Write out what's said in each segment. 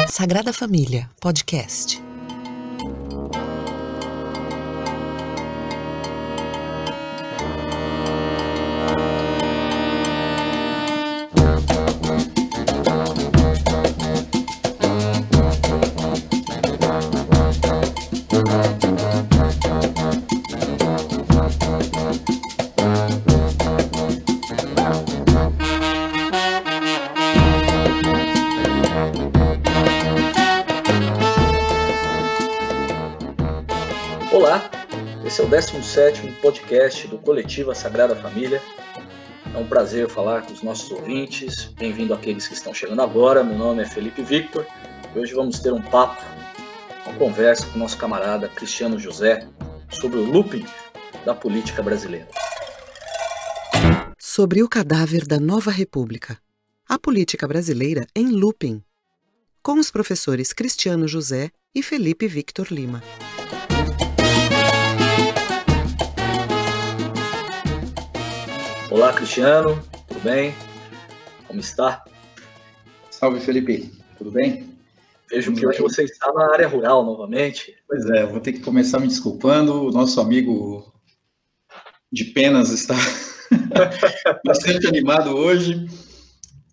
Sagrada Família, podcast. Olá, esse é o 17º podcast do Coletivo Sagrada Família. É um prazer falar com os nossos ouvintes. Bem-vindo àqueles que estão chegando agora. Meu nome é Felipe Victor e hoje vamos ter um papo, uma conversa com o nosso camarada Cristiano José sobre o looping da política brasileira. Sobre o cadáver da Nova República, a política brasileira em looping, com os professores Cristiano José e Felipe Victor Lima. Olá, Cristiano, tudo bem? Como está? Salve, Felipe, tudo bem? Vejo que hoje você está na área rural novamente. Pois é, vou ter que começar me desculpando. O nosso amigo de Penas está bastante animado hoje,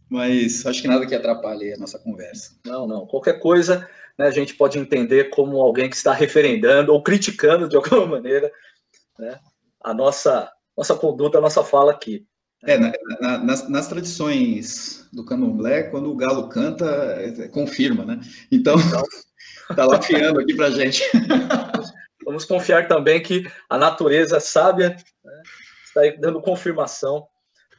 mas acho que nada que atrapalhe a nossa conversa. Não. Qualquer coisa, né, a gente pode entender como alguém que está referendando ou criticando de alguma maneira, né, a nossa conduta, a nossa fala aqui. Nas tradições do candomblé, quando o galo canta, confirma, né? Então, tá lafiando aqui pra gente. Vamos confiar também que a natureza sábia, né, está dando confirmação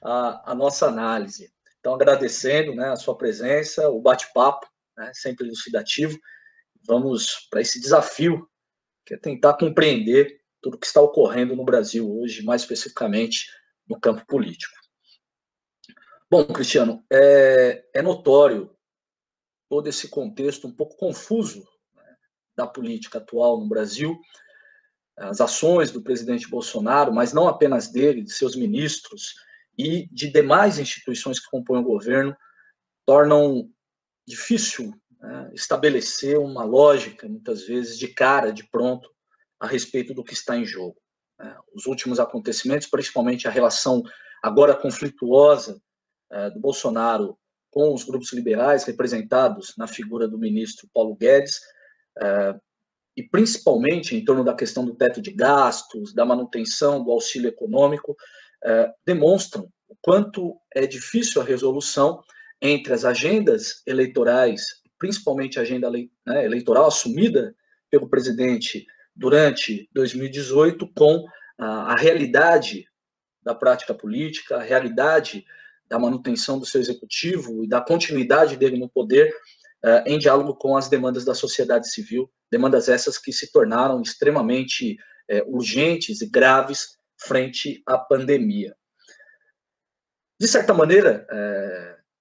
à nossa análise. Então, agradecendo, né, a sua presença, o bate-papo, né, sempre elucidativo. Vamos para esse desafio, que é tentar compreender tudo o que está ocorrendo no Brasil hoje, mais especificamente no campo político. Bom, Cristiano, é notório todo esse contexto um pouco confuso, né, da política atual no Brasil, as ações do presidente Bolsonaro, mas não apenas dele, de seus ministros e de demais instituições que compõem o governo, tornam difícil, né, estabelecer uma lógica, muitas vezes, de cara, de pronto, a respeito do que está em jogo. Os últimos acontecimentos, principalmente a relação agora conflituosa do Bolsonaro com os grupos liberais, representados na figura do ministro Paulo Guedes, e principalmente em torno da questão do teto de gastos, da manutenção do auxílio econômico, demonstram o quanto é difícil a resolução entre as agendas eleitorais, principalmente a agenda, né, eleitoral assumida pelo presidente durante 2018, com a realidade da prática política, a realidade da manutenção do seu executivo e da continuidade dele no poder, em diálogo com as demandas da sociedade civil, demandas essas que se tornaram extremamente urgentes e graves frente à pandemia. De certa maneira,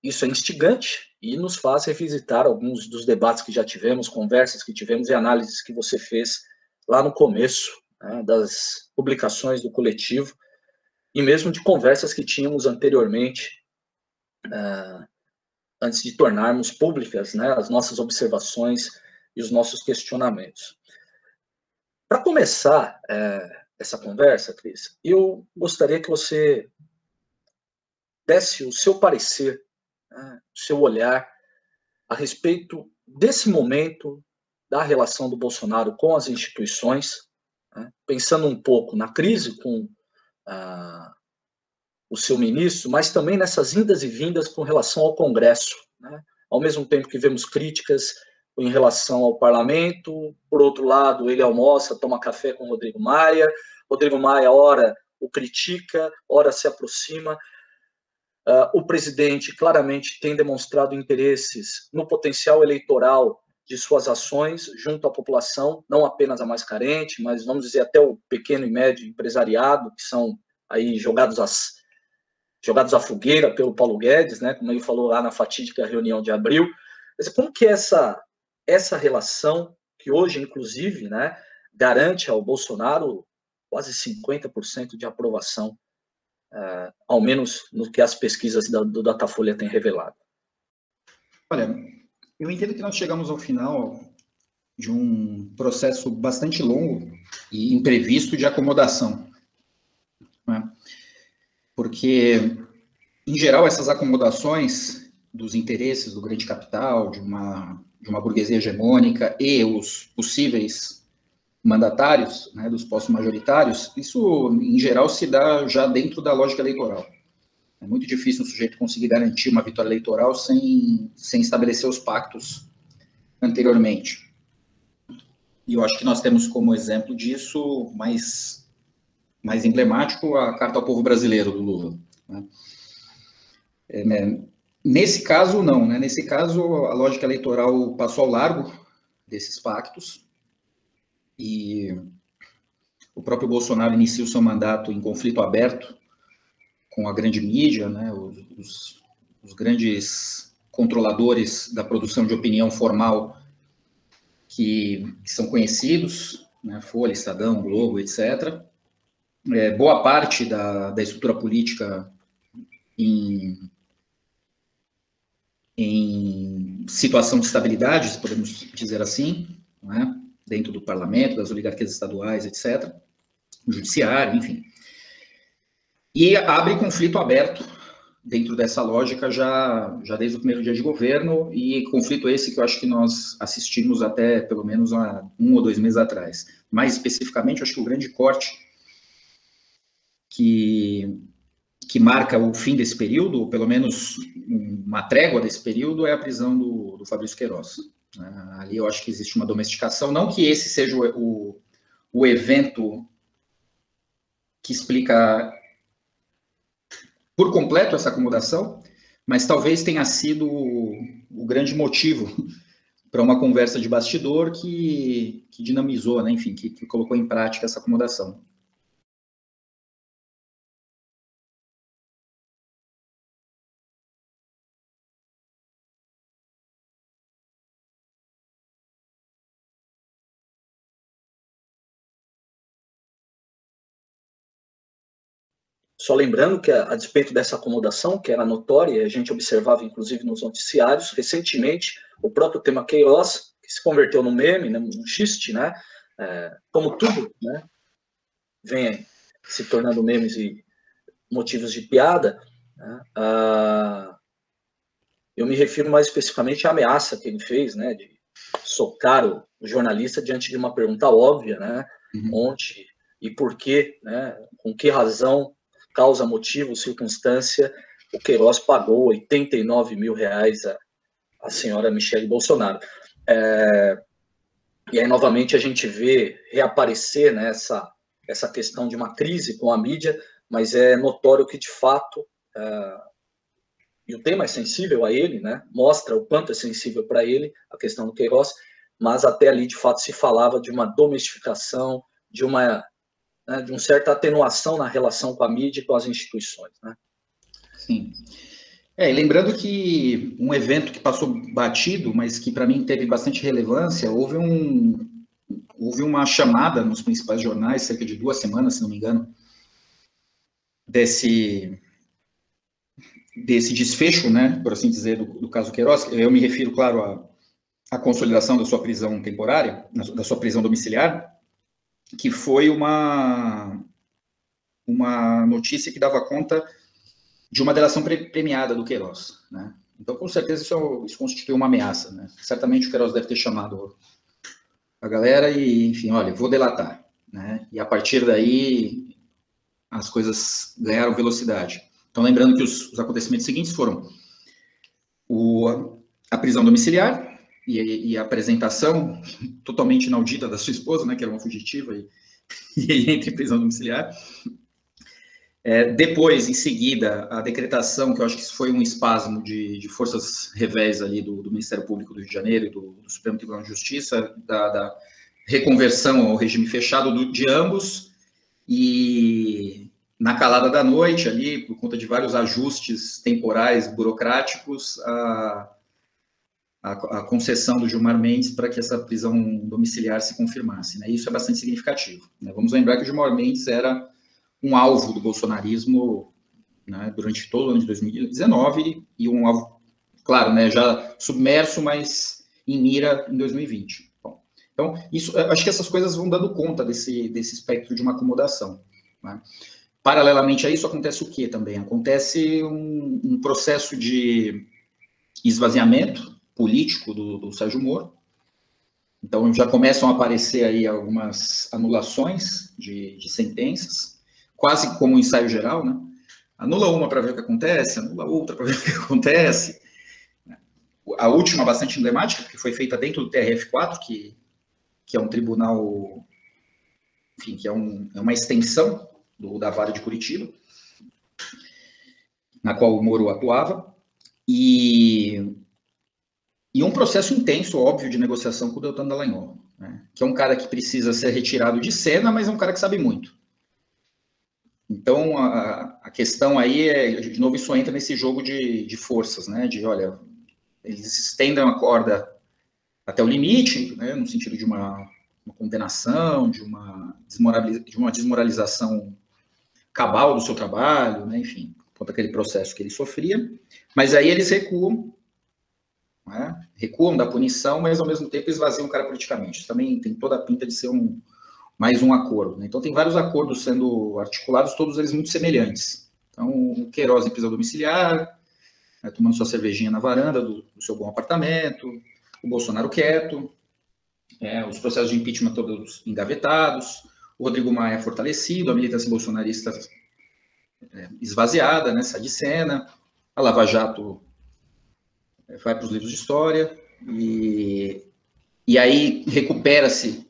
isso é instigante e nos faz revisitar alguns dos debates que já tivemos, conversas que tivemos e análises que você fez lá no começo, né, das publicações do coletivo e mesmo de conversas que tínhamos anteriormente, antes de tornarmos públicas, né, as nossas observações e os nossos questionamentos. Para começar essa conversa, Cris, eu gostaria que você desse o seu parecer, né, o seu olhar a respeito desse momento da relação do Bolsonaro com as instituições, né, pensando um pouco na crise com o seu ministro, mas também nessas indas e vindas com relação ao Congresso, né? Ao mesmo tempo que vemos críticas em relação ao parlamento, por outro lado, ele almoça, toma café com Rodrigo Maia, ora o critica, ora se aproxima. O presidente claramente tem demonstrado interesses no potencial eleitoral de suas ações junto à população, não apenas a mais carente, mas vamos dizer até o pequeno e médio empresariado, que são aí jogados à fogueira pelo Paulo Guedes, né, como ele falou lá na fatídica reunião de abril. Como que é essa relação que hoje, inclusive, né, garante ao Bolsonaro quase 50% de aprovação, ao menos no que as pesquisas do Datafolha têm revelado. Olha, eu entendo que nós chegamos ao final de um processo bastante longo e imprevisto de acomodação, né? Porque, em geral, essas acomodações dos interesses do grande capital, de uma burguesia hegemônica e os possíveis mandatários, né, dos postos majoritários, isso, em geral, se dá já dentro da lógica eleitoral. É muito difícil um sujeito conseguir garantir uma vitória eleitoral sem estabelecer os pactos anteriormente. E eu acho que nós temos como exemplo disso mais emblemático a Carta ao Povo Brasileiro, do Lula, né? Nesse caso, não, né? Nesse caso, a lógica eleitoral passou ao largo desses pactos e o próprio Bolsonaro inicia o seu mandato em conflito aberto com a grande mídia, né? Os grandes controladores da produção de opinião formal que são conhecidos, né? Folha, Estadão, Globo, etc. Boa parte da estrutura política em situação de estabilidade, se podemos dizer assim, né? Dentro do parlamento, das oligarquias estaduais, etc., o judiciário, enfim. E abre conflito aberto dentro dessa lógica já desde o primeiro dia de governo, e conflito esse que eu acho que nós assistimos até pelo menos há 1 ou 2 meses atrás. Mais especificamente, eu acho que o grande corte que marca o fim desse período, ou pelo menos uma trégua desse período, é a prisão do Fabrício Queiroz. Ali eu acho que existe uma domesticação, não que esse seja o evento que explica por completo essa acomodação, mas talvez tenha sido o grande motivo para uma conversa de bastidor que dinamizou, né? Enfim, que colocou em prática essa acomodação. Só lembrando que, a despeito dessa acomodação, que era notória, a gente observava, inclusive, nos noticiários, recentemente, o próprio tema Queiroz, que se converteu num meme, né, num xiste, né, como tudo, né, vem se tornando memes e motivos de piada, né, eu me refiro mais especificamente à ameaça que ele fez, né, de socar o jornalista diante de uma pergunta óbvia, né, onde e por quê, né, com que razão, causa, motivo, circunstância, o Queiroz pagou R$89 mil à senhora Michele Bolsonaro. E aí, novamente, a gente vê reaparecer, né, essa questão de uma crise com a mídia, mas é notório que, de fato, e o tema é sensível a ele, né, mostra o quanto é sensível para ele a questão do Queiroz, mas até ali, de fato, se falava de uma domesticação, de uma certa atenuação na relação com a mídia e com as instituições, né? Sim. E lembrando que um evento que passou batido, mas que para mim teve bastante relevância, houve uma chamada nos principais jornais, cerca de 2 semanas, se não me engano, desse desfecho, né, por assim dizer, do caso Queiroz. Eu me refiro, claro, à consolidação da sua prisão temporária, da sua prisão domiciliar, que foi uma notícia que dava conta de uma delação premiada do Queiroz, né? Então, com certeza, isso constituiu uma ameaça, né? Certamente o Queiroz deve ter chamado a galera e, enfim, olha, vou delatar, né? E a partir daí, as coisas ganharam velocidade. Então, lembrando que os acontecimentos seguintes foram a prisão domiciliar e a apresentação totalmente inaudita da sua esposa, né, que era uma fugitiva, e entre prisão domiciliar. Depois, em seguida, a decretação, que eu acho que isso foi um espasmo de forças revés ali do Ministério Público do Rio de Janeiro e do Supremo Tribunal de Justiça, da reconversão ao regime fechado de ambos, e na calada da noite ali, por conta de vários ajustes temporais, burocráticos, a concessão do Gilmar Mendes para que essa prisão domiciliar se confirmasse, né? Isso é bastante significativo, né? Vamos lembrar que o Gilmar Mendes era um alvo do bolsonarismo, né, durante todo o ano de 2019 e um alvo, claro, né, já submerso, mas em mira em 2020. Bom, então, isso, acho que essas coisas vão dando conta desse espectro de uma acomodação, né? Paralelamente a isso, acontece o quê também? Acontece um processo de esvaziamento político do Sérgio Moro. Então, já começam a aparecer aí algumas anulações de sentenças, quase como um ensaio geral, né? Anula uma para ver o que acontece, anula outra para ver o que acontece. A última, bastante emblemática, que foi feita dentro do TRF4, que é um tribunal, enfim, que é uma extensão da Vara de Curitiba, na qual o Moro atuava, e um processo intenso, óbvio, de negociação com o Deltan Dallagnol, né? Que é um cara que precisa ser retirado de cena, mas é um cara que sabe muito. Então, a questão aí de novo, isso entra nesse jogo de forças, né? De, olha, eles estendem a corda até o limite, né? No sentido de uma condenação, de uma desmoralização cabal do seu trabalho, né? Enfim, quanto aquele processo que ele sofria. Mas aí eles recuam, né? Recuam da punição, mas ao mesmo tempo esvaziam o cara politicamente. Isso também tem toda a pinta de ser mais um acordo, né? Então tem vários acordos sendo articulados, todos eles muito semelhantes. Então, o Queiroz em prisão domiciliar, né, tomando sua cervejinha na varanda do seu bom apartamento, o Bolsonaro quieto, os processos de impeachment todos engavetados, o Rodrigo Maia fortalecido, a militância bolsonarista esvaziada, né, sai de cena, a Lava Jato vai para os livros de história, e aí recupera-se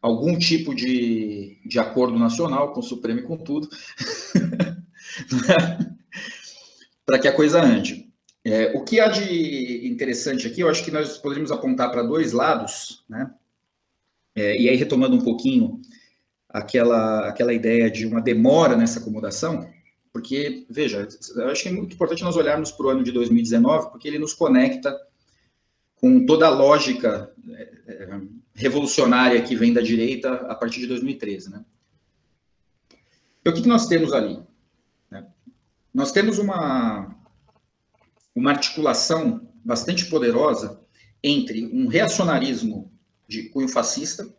algum tipo de acordo nacional com o Supremo e com tudo, para que a coisa ande. O que há de interessante aqui, eu acho que nós poderíamos apontar para dois lados, né? E aí, retomando um pouquinho aquela ideia de uma demora nessa acomodação, porque, veja, eu acho que é muito importante nós olharmos para o ano de 2019, porque ele nos conecta com toda a lógica revolucionária que vem da direita a partir de 2013, né? Então, o que nós temos ali? Nós temos uma articulação bastante poderosa entre um reacionarismo de cunho fascista,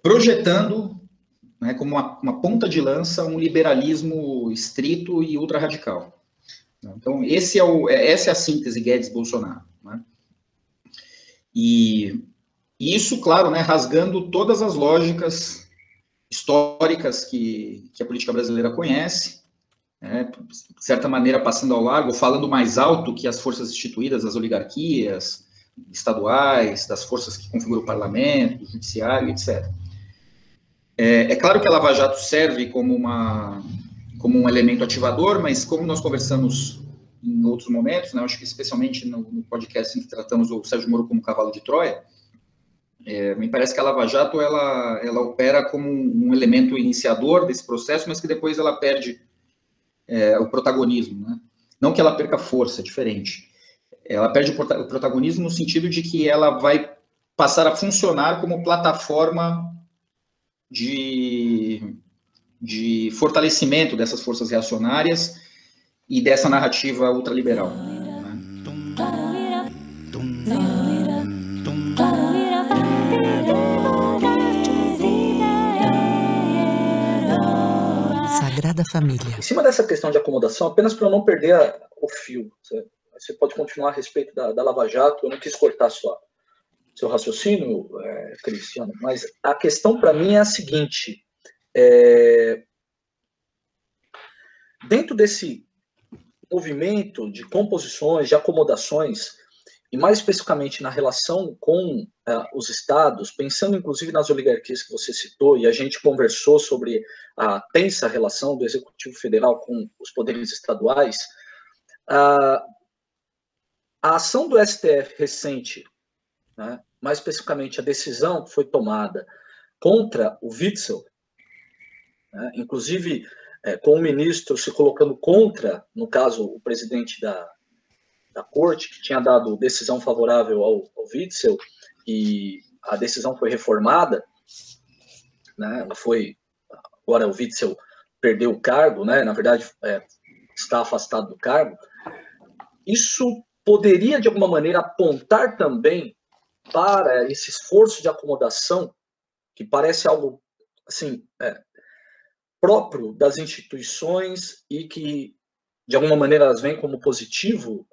projetando, né, como uma ponta de lança um liberalismo estrito e ultra-radical. Então, essa é a síntese Guedes-Bolsonaro, né? E isso, claro, né, rasgando todas as lógicas históricas que a política brasileira conhece, de certa maneira passando ao largo, falando mais alto que as forças instituídas, as oligarquias estaduais, das forças que configuram o parlamento, o judiciário, etc. É claro que a Lava Jato serve como um elemento ativador, mas como nós conversamos em outros momentos, né, acho que especialmente no podcast em que tratamos o Sérgio Moro como cavalo de Troia, me parece que a Lava Jato ela opera como um elemento iniciador desse processo, mas que depois ela perde o protagonismo, né? Não que ela perca força, é diferente. Ela perde o protagonismo no sentido de que ela vai passar a funcionar como plataforma de fortalecimento dessas forças reacionárias e dessa narrativa ultraliberal, né? Sagrada Família. Em cima dessa questão de acomodação, apenas para eu não perder o fio, você pode continuar a respeito da Lava Jato, eu não quis cortar seu raciocínio, Cristiano, mas a questão para mim é a seguinte, dentro desse movimento de composições, de acomodações, e mais especificamente na relação com os estados, pensando inclusive nas oligarquias que você citou, e a gente conversou sobre a tensa relação do Executivo Federal com os poderes estaduais, a ação do STF recente, né, mais especificamente a decisão que foi tomada contra o Witzel, né, inclusive com o ministro se colocando contra, no caso, o presidente da corte, que tinha dado decisão favorável ao Witzel, e a decisão foi reformada, né? Agora o Witzel perdeu o cargo, né? Na verdade, está afastado do cargo. Isso poderia, de alguma maneira, apontar também para esse esforço de acomodação, que parece algo assim, próprio das instituições e que, de alguma maneira, elas vêm como positivo,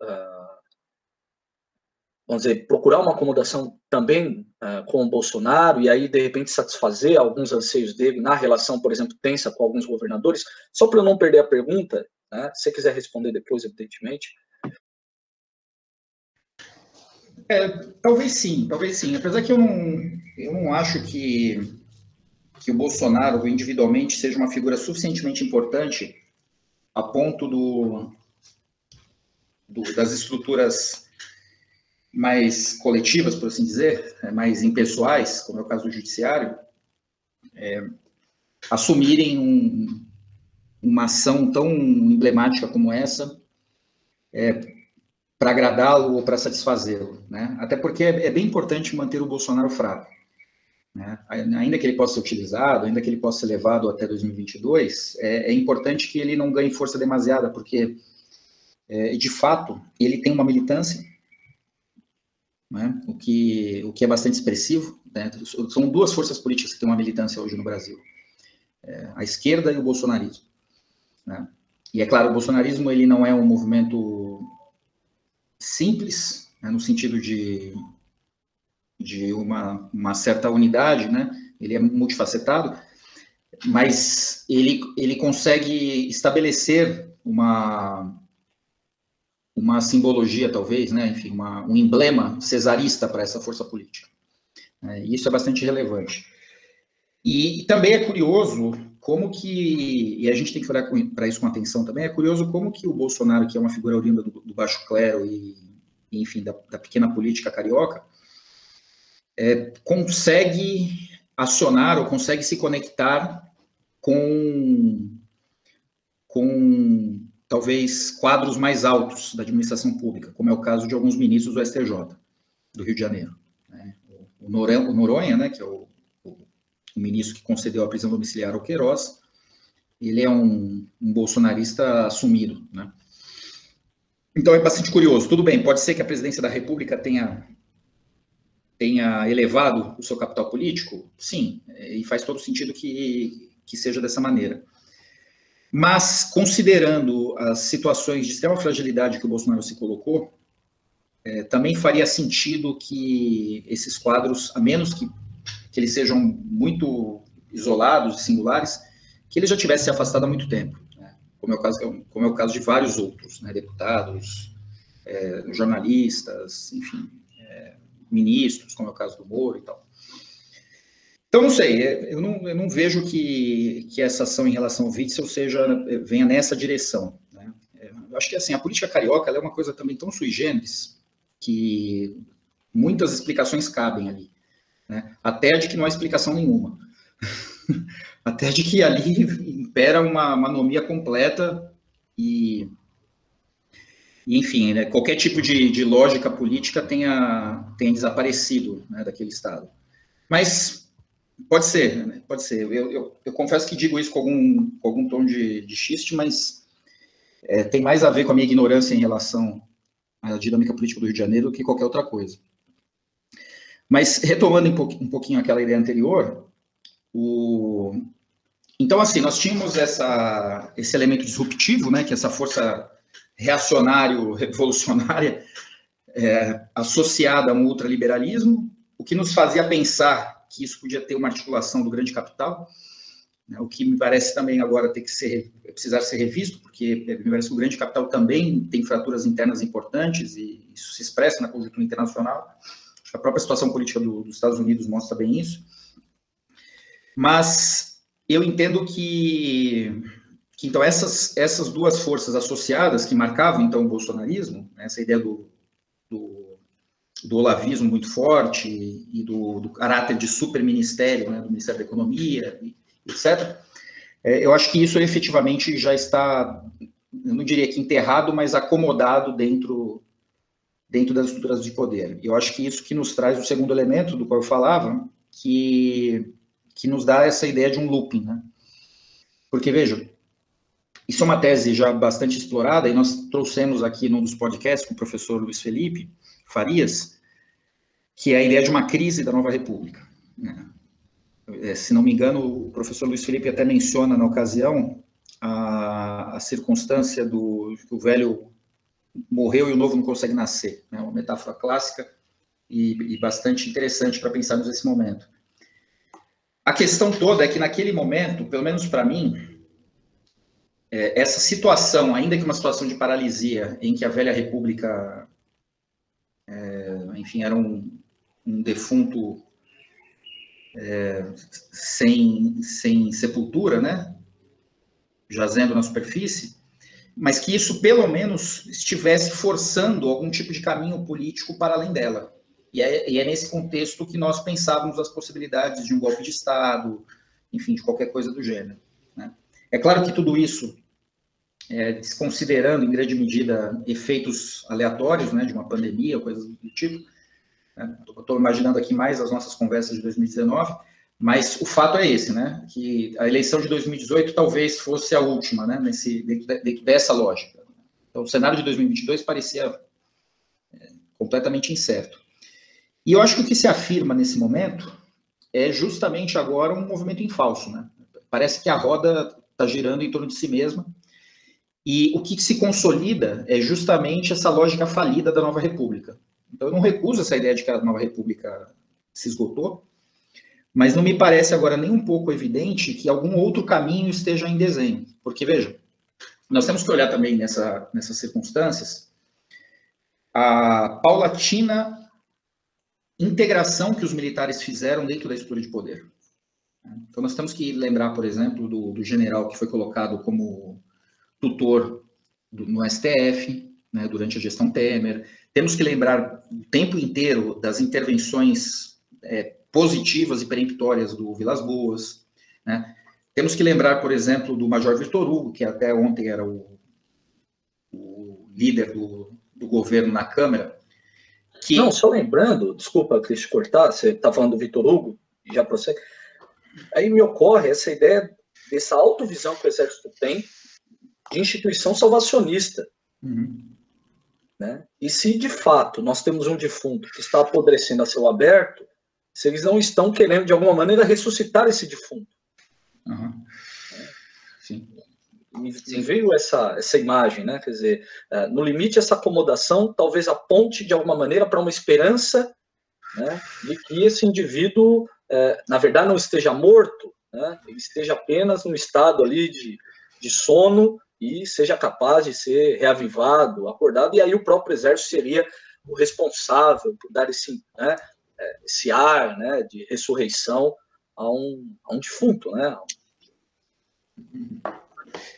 vamos dizer, procurar uma acomodação também com o Bolsonaro e aí, de repente, satisfazer alguns anseios dele na relação, por exemplo, tensa com alguns governadores. Só para eu não perder a pergunta, né, se você quiser responder depois, evidentemente. Talvez sim. Apesar que eu não acho que o Bolsonaro, individualmente, seja uma figura suficientemente importante a ponto das estruturas mais coletivas, por assim dizer, mais impessoais, como é o caso do judiciário, assumirem uma ação tão emblemática como essa para agradá-lo ou para satisfazê-lo, né? Até porque é bem importante manter o Bolsonaro fraco, né? Ainda que ele possa ser utilizado, ainda que ele possa ser levado até 2022, é importante que ele não ganhe força demasiada, porque, de fato, ele tem uma militância, né? O que é bastante expressivo, né? São duas forças políticas que têm uma militância hoje no Brasil, a esquerda e o bolsonarismo, né? E é claro, o bolsonarismo ele não é um movimento simples, né, no sentido de uma certa unidade, né? Ele é multifacetado, mas ele consegue estabelecer uma simbologia, talvez, né? Enfim, um emblema cesarista para essa força política. E isso é bastante relevante. E também é curioso como que, e a gente tem que olhar para isso com atenção também, é curioso como que o Bolsonaro, que é uma figura oriunda do baixo clero e enfim, da pequena política carioca, consegue acionar ou consegue se conectar com talvez quadros mais altos da administração pública, como é o caso de alguns ministros do STJ, do Rio de Janeiro, né? O Noronha, né, que é o ministro que concedeu a prisão domiciliar ao Queiroz, ele é um bolsonarista assumido, né? Então é bastante curioso. Tudo bem, pode ser que a presidência da República tenha elevado o seu capital político? Sim, e faz todo sentido que seja dessa maneira. Mas, considerando as situações de extrema fragilidade que o Bolsonaro se colocou, também faria sentido que esses quadros, a menos que eles sejam muito isolados e singulares, que ele já tivesse se afastado há muito tempo, né? Como é o caso de vários outros, né? Deputados, jornalistas, enfim, ministros, como é o caso do Moro e tal. Então, não sei, eu não vejo que essa ação em relação ao Witzel venha nessa direção, né? Eu acho que assim, a política carioca ela é uma coisa também tão sui generis que muitas explicações cabem ali, né? Até de que não há explicação nenhuma. Até de que ali impera uma anomia completa e enfim, né, qualquer tipo de lógica política tenha desaparecido, né, daquele Estado. Mas pode ser, né, pode ser. Eu confesso que digo isso com algum tom de xiste, mas tem mais a ver com a minha ignorância em relação à dinâmica política do Rio de Janeiro do que qualquer outra coisa. Mas, retomando um pouquinho aquela ideia anterior, então, assim, nós tínhamos esse elemento disruptivo, né, que é essa força reacionário-revolucionária associada a um ultraliberalismo, o que nos fazia pensar que isso podia ter uma articulação do grande capital, né, o que me parece também agora precisar ser revisto, porque me parece que o grande capital também tem fraturas internas importantes e isso se expressa na conjuntura internacional. A própria situação política dos Estados Unidos mostra bem isso. Mas eu entendo que então essas duas forças associadas que marcavam então o bolsonarismo, né, essa ideia do olavismo muito forte e do caráter de superministério, né, do Ministério da Economia, etc., eu acho que isso efetivamente já está, eu não diria que enterrado, mas acomodado dentro dentro das estruturas de poder. E eu acho que isso que nos traz o segundo elemento do qual eu falava, que nos dá essa ideia de um looping, né? Porque, veja, isso é uma tese já bastante explorada, e nós trouxemos aqui num dos podcasts com o professor Luiz Felipe Farias, que é a ideia de uma crise da nova república, né? Se não me engano, o professor Luiz Felipe até menciona na ocasião a circunstância do que o velho morreu e o novo não consegue nascer, né? Uma metáfora clássica e bastante interessante para pensarmos nesse momento. A questão toda é que naquele momento, pelo menos para mim, essa situação, ainda que uma situação de paralisia, em que a velha república, enfim, era um defunto sem sepultura, né, jazendo na superfície, mas que isso, pelo menos, estivesse forçando algum tipo de caminho político para além dela. E é nesse contexto que nós pensávamos as possibilidades de um golpe de Estado, enfim, de qualquer coisa do gênero, né? É claro que tudo isso, desconsiderando, em grande medida, efeitos aleatórios, né, de uma pandemia, coisas do tipo, né? Estou imaginando aqui mais as nossas conversas de 2019, mas o fato é esse, né, que a eleição de 2018 talvez fosse a última, né, dentro dessa lógica. Então, o cenário de 2022 parecia completamente incerto. E eu acho que o que se afirma nesse momento é justamente agora um movimento em falso, né? Parece que a roda está girando em torno de si mesma, e o que se consolida é justamente essa lógica falida da nova república. Então, eu não recuso essa ideia de que a nova república se esgotou, mas não me parece agora nem um pouco evidente que algum outro caminho esteja em desenho. Porque, veja, nós temos que olhar também nessas circunstâncias a paulatina integração que os militares fizeram dentro da estrutura de poder. Então, nós temos que lembrar, por exemplo, do general que foi colocado como tutor no STF, né, durante a gestão Temer. Temos que lembrar o tempo inteiro das intervenções positivas e peremptórias do Vilas Boas, né? Temos que lembrar, por exemplo, do Major Vitor Hugo, que até ontem era o líder do governo na Câmara. Não, só lembrando, desculpa, Cris, cortar, você está falando do Vitor Hugo, já prossegue. Aí me ocorre essa ideia dessa autovisão que o Exército tem de instituição salvacionista. Né? E se, de fato, nós temos um defunto que está apodrecendo a céu aberto, se eles não estão querendo, de alguma maneira, ressuscitar esse defunto. Sim. Me veio essa imagem, né? Quer dizer, no limite, essa acomodação talvez aponte, de alguma maneira, para uma esperança, né, de que esse indivíduo, na verdade, não esteja morto, né? Ele esteja apenas num estado ali de sono e seja capaz de ser reavivado, acordado, e aí o próprio Exército seria o responsável por dar esse ar, né, de ressurreição a um de né?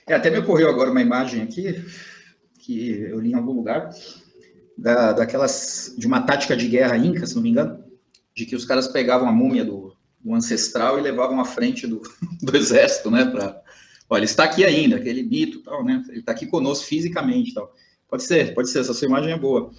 Até me ocorreu agora uma imagem aqui, que eu li em algum lugar, de uma tática de guerra inca, se não me engano, de que os caras pegavam a múmia do ancestral e levavam à frente do exército, né, olha, ele está aqui ainda, aquele mito, tal, né, ele está aqui conosco fisicamente, tal. Pode ser, essa sua imagem é boa.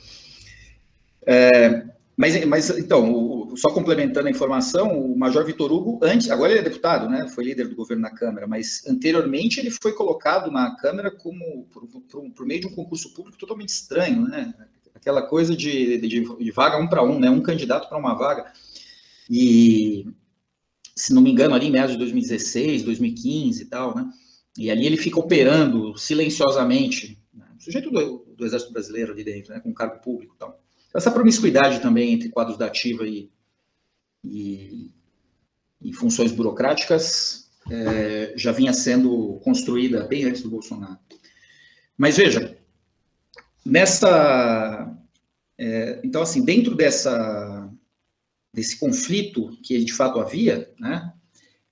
Mas então, só complementando a informação, o Major Vitor Hugo, agora ele é deputado, né, foi líder do governo na Câmara, mas anteriormente ele foi colocado na Câmara por meio de um concurso público totalmente estranho, né, aquela coisa de vaga 1 para 1, né, um candidato para uma vaga, e, se não me engano, ali em meados de 2016, 2015 e tal, né, e ali ele fica operando silenciosamente, né, sujeito do Exército Brasileiro ali dentro, né, com cargo público e tal. Essa promiscuidade também entre quadros da ativa e funções burocráticas já vinha sendo construída bem antes do Bolsonaro. Mas veja, então assim, dentro desse conflito que de fato havia, né,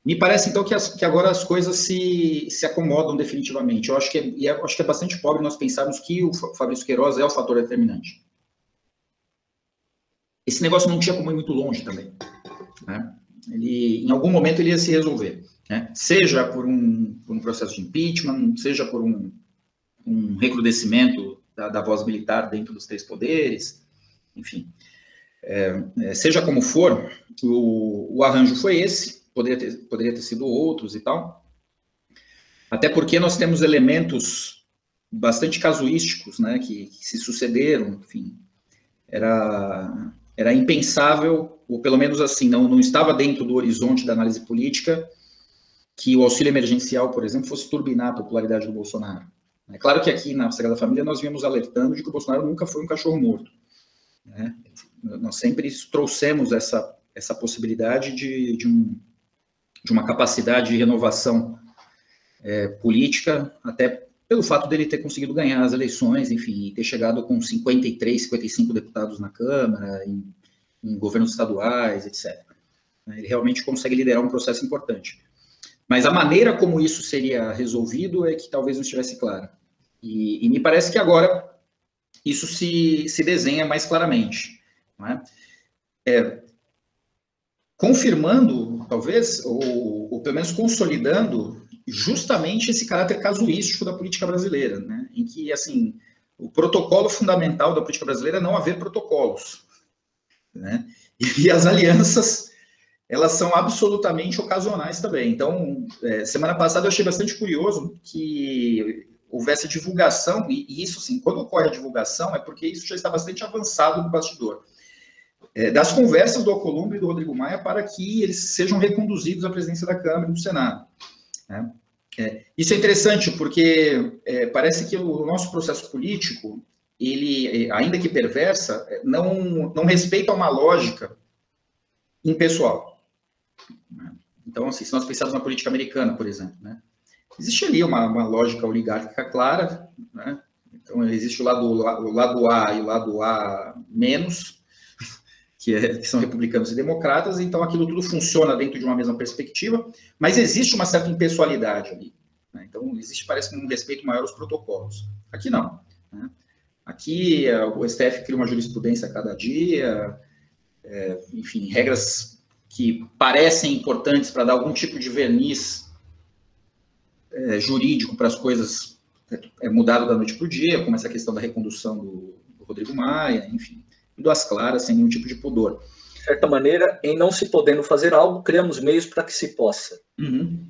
me parece então que agora as coisas se acomodam definitivamente. Eu acho que é bastante pobre nós pensarmos que o Fabrício Queiroz é o fator determinante. Esse negócio não tinha como ir muito longe também, né? Em algum momento ele ia se resolver, né? Seja por um processo de impeachment, seja por um recrudescimento da voz militar dentro dos 3 poderes, enfim. Seja como for, o arranjo foi esse, poderia ter sido outros e tal, até porque nós temos elementos bastante casuísticos, né, que se sucederam, enfim, era impensável, ou pelo menos assim, não estava dentro do horizonte da análise política, que o auxílio emergencial, por exemplo, fosse turbinar a popularidade do Bolsonaro. É claro que aqui na Sagrada Família nós viemos alertando de que o Bolsonaro nunca foi um cachorro morto, né? Nós sempre trouxemos essa possibilidade de uma capacidade de renovação política, até pelo fato dele ter conseguido ganhar as eleições, enfim, e ter chegado com 53, 55 deputados na Câmara, em governos estaduais, etc. Ele realmente consegue liderar um processo importante. Mas a maneira como isso seria resolvido é que talvez não estivesse clara. E me parece que agora isso se desenha mais claramente. Não é? Confirmando, talvez, ou pelo menos consolidando justamente esse caráter casuístico da política brasileira, né? Em que, assim, o protocolo fundamental da política brasileira é não haver protocolos, né? E as alianças, elas são absolutamente ocasionais também. Então, semana passada eu achei bastante curioso que houvesse divulgação, e isso, assim, quando ocorre a divulgação, é porque isso já está bastante avançado no bastidor, das conversas do Alcolumbre e do Rodrigo Maia para que eles sejam reconduzidos à presidência da Câmara e do Senado. Né? Isso é interessante porque parece que o nosso processo político, ele, ainda que perversa, não respeita uma lógica impessoal. Então, assim, se nós pensarmos na política americana, por exemplo, né? Existe ali uma lógica oligárquica clara, né? Então, existe o lado A e o lado A menos, que são republicanos e democratas, então aquilo tudo funciona dentro de uma mesma perspectiva, mas existe uma certa impessoalidade ali, né? Então, existe, parece, um respeito maior aos protocolos. Aqui não, né? Aqui o STF cria uma jurisprudência a cada dia, enfim, regras que parecem importantes para dar algum tipo de verniz jurídico para as coisas mudado da noite para o dia, como essa questão da recondução do Rodrigo Maia, enfim, tudo às claras, sem nenhum tipo de pudor. De certa maneira, em não se podendo fazer algo, criamos meios para que se possa. Uhum.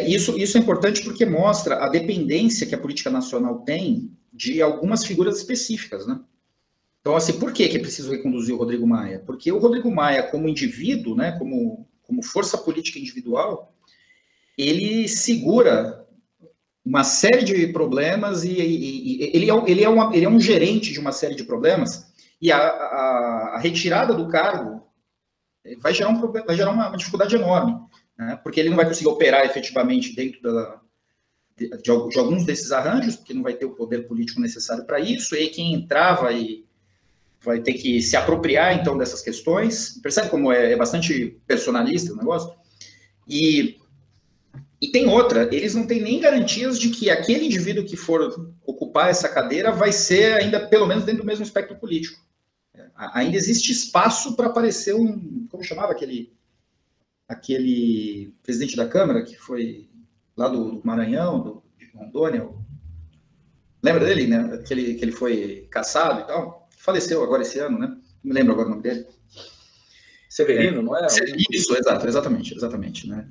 Isso é importante porque mostra a dependência que a política nacional tem de algumas figuras específicas, né? Então, assim, por que é preciso reconduzir o Rodrigo Maia? Porque o Rodrigo Maia, como indivíduo, né, como força política individual, ele segura uma série de problemas e ele é um gerente de uma série de problemas, e a retirada do cargo vai gerar uma dificuldade enorme, né, porque ele não vai conseguir operar efetivamente dentro de alguns desses arranjos, porque não vai ter o poder político necessário para isso, e quem entrava vai ter que se apropriar, então, dessas questões. Percebe como é bastante personalista o negócio? E tem outra, eles não têm nem garantias de que aquele indivíduo que for ocupar essa cadeira vai ser ainda, pelo menos, dentro do mesmo espectro político. Ainda existe espaço para aparecer como chamava aquele presidente da Câmara, que foi lá do Maranhão, de Rondônia, lembra dele, né? Que ele foi caçado e tal? Faleceu agora esse ano, né? Não me lembro agora o nome dele. Severino, não é? Isso, exatamente. Né?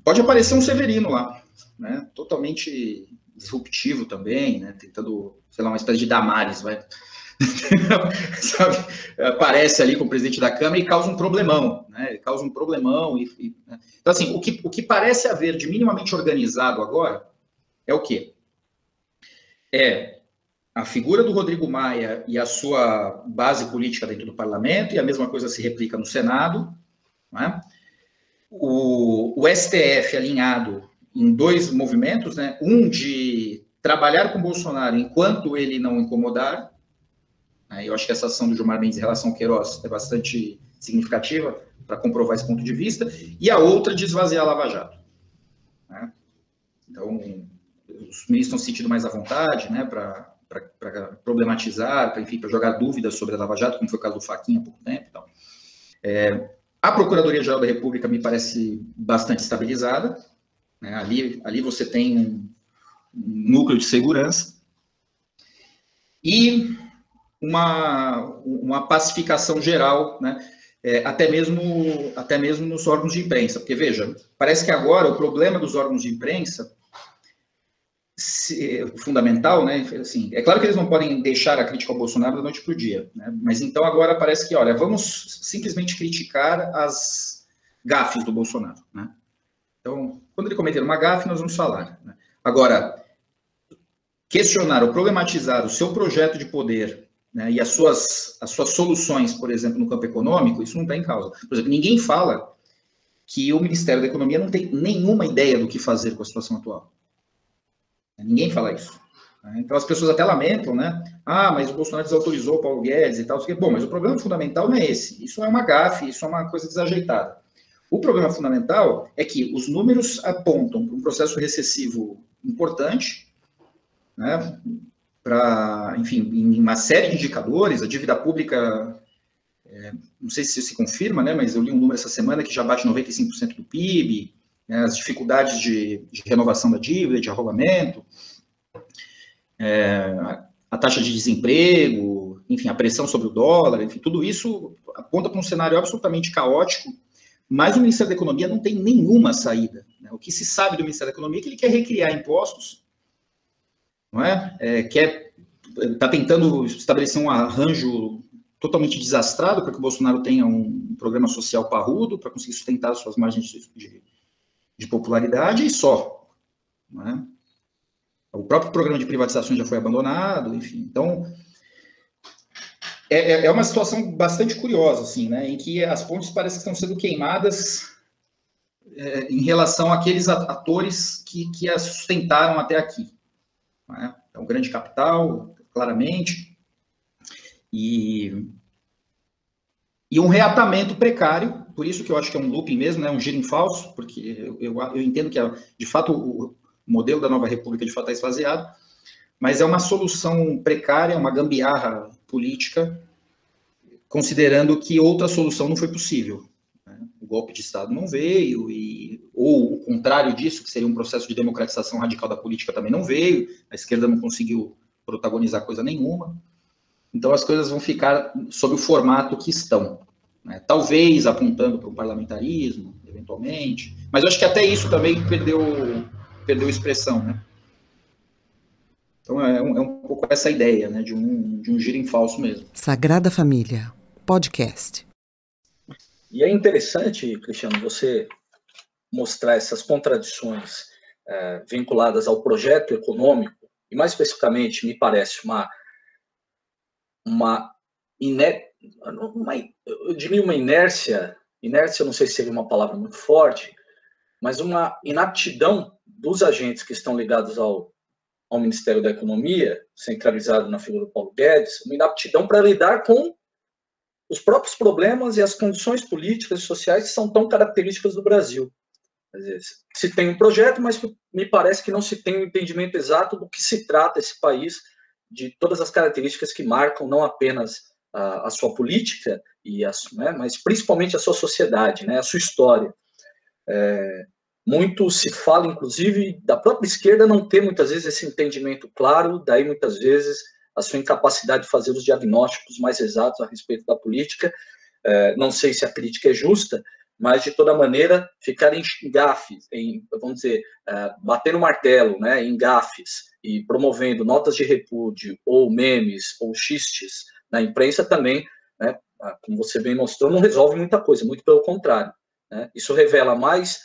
Pode aparecer um Severino lá, né? Totalmente disruptivo também, né? Tentando, sei lá, uma espécie de Damares, vai. Sabe? Aparece ali com o presidente da Câmara e causa um problemão, né? Causa um problemão. Né? Então, assim, o que parece haver de minimamente organizado agora é o quê? A figura do Rodrigo Maia e a sua base política dentro do parlamento, e a mesma coisa se replica no Senado, né? O STF alinhado em dois movimentos, né? Um de trabalhar com Bolsonaro enquanto ele não incomodar, né? Eu acho que essa ação do Gilmar Mendes em relação ao Queiroz é bastante significativa para comprovar esse ponto de vista, e a outra de esvaziar a Lava Jato, né? Então, os ministros estão se sentindo mais à vontade, né, para problematizar, para jogar dúvidas sobre a Lava Jato, como foi o caso do Fachin há pouco tempo. Então. A Procuradoria-Geral da República me parece bastante estabilizada, né? Ali você tem um núcleo de segurança, e uma pacificação geral, né? Até mesmo nos órgãos de imprensa, porque, veja, parece que agora o problema dos órgãos de imprensa fundamental, né? Assim, é claro que eles não podem deixar a crítica ao Bolsonaro da noite para o dia, né? Mas então agora parece que, olha, vamos simplesmente criticar as gafes do Bolsonaro, né? Então, quando ele cometer uma gafe, nós vamos falar, né? Agora, questionar ou problematizar o seu projeto de poder, né, e as suas soluções, por exemplo, no campo econômico, isso não está em causa. Por exemplo, ninguém fala que o Ministério da Economia não tem nenhuma ideia do que fazer com a situação atual. Ninguém fala isso. Então as pessoas até lamentam, né? Ah, mas o Bolsonaro desautorizou o Paulo Guedes e tal. Bom, mas o problema fundamental não é esse. Isso é uma gafe, isso é uma coisa desajeitada. O problema fundamental é que os números apontam para um processo recessivo importante, né? Para, enfim, em uma série de indicadores, a dívida pública, não sei se confirma, né? Mas eu li um número essa semana que já bate 95% do PIB, né, as dificuldades de renovação da dívida, de arrolamento, a taxa de desemprego, enfim, a pressão sobre o dólar, enfim, tudo isso aponta para um cenário absolutamente caótico, mas o Ministério da Economia não tem nenhuma saída, né? O que se sabe do Ministério da Economia é que ele quer recriar impostos, não é? Está tentando estabelecer um arranjo totalmente desastrado para que o Bolsonaro tenha um programa social parrudo, para conseguir sustentar as suas margens de popularidade e só, não é? O próprio programa de privatização já foi abandonado, enfim. Então, é uma situação bastante curiosa, assim, né, em que as pontes parecem que estão sendo queimadas em relação àqueles atores que as sustentaram até aqui. Não é? Então, grande capital, claramente, e um reatamento precário, por isso que eu acho que é um looping mesmo, né, um giro em falso, porque eu entendo que, de fato, o modelo da nova república, de fato, está esvaziado, mas é uma solução precária, uma gambiarra política, considerando que outra solução não foi possível. Né? O golpe de Estado não veio, ou o contrário disso, que seria um processo de democratização radical da política, também não veio, a esquerda não conseguiu protagonizar coisa nenhuma. Então, as coisas vão ficar sob o formato que estão, né? Talvez apontando para o parlamentarismo, eventualmente, mas eu acho que até isso também perdeu expressão, né? Então, é um pouco essa ideia, né, de um giro em falso mesmo. Sagrada Família, podcast. E é interessante, Cristiano, você mostrar essas contradições vinculadas ao projeto econômico, e mais especificamente, me parece eu diria uma inércia, eu não sei se seria uma palavra muito forte, mas uma inaptidão dos agentes que estão ligados ao Ministério da Economia, centralizado na figura do Paulo Guedes, uma inaptidão para lidar com os próprios problemas e as condições políticas e sociais que são tão características do Brasil. Às vezes, se tem um projeto, mas me parece que não se tem um entendimento exato do que se trata esse país, de todas as características que marcam não apenas a sua política, mas principalmente a sua sociedade, né, a sua história. Muito se fala, inclusive, da própria esquerda não ter, muitas vezes, esse entendimento claro, daí, muitas vezes, a sua incapacidade de fazer os diagnósticos mais exatos a respeito da política. Não sei se a crítica é justa, mas, de toda maneira, ficar em gafes, vamos dizer, bater no martelo, né, em gafes, e promovendo notas de repúdio, ou memes, ou xistes na imprensa também, né, como você bem mostrou, não resolve muita coisa, muito pelo contrário. Né? Isso revela mais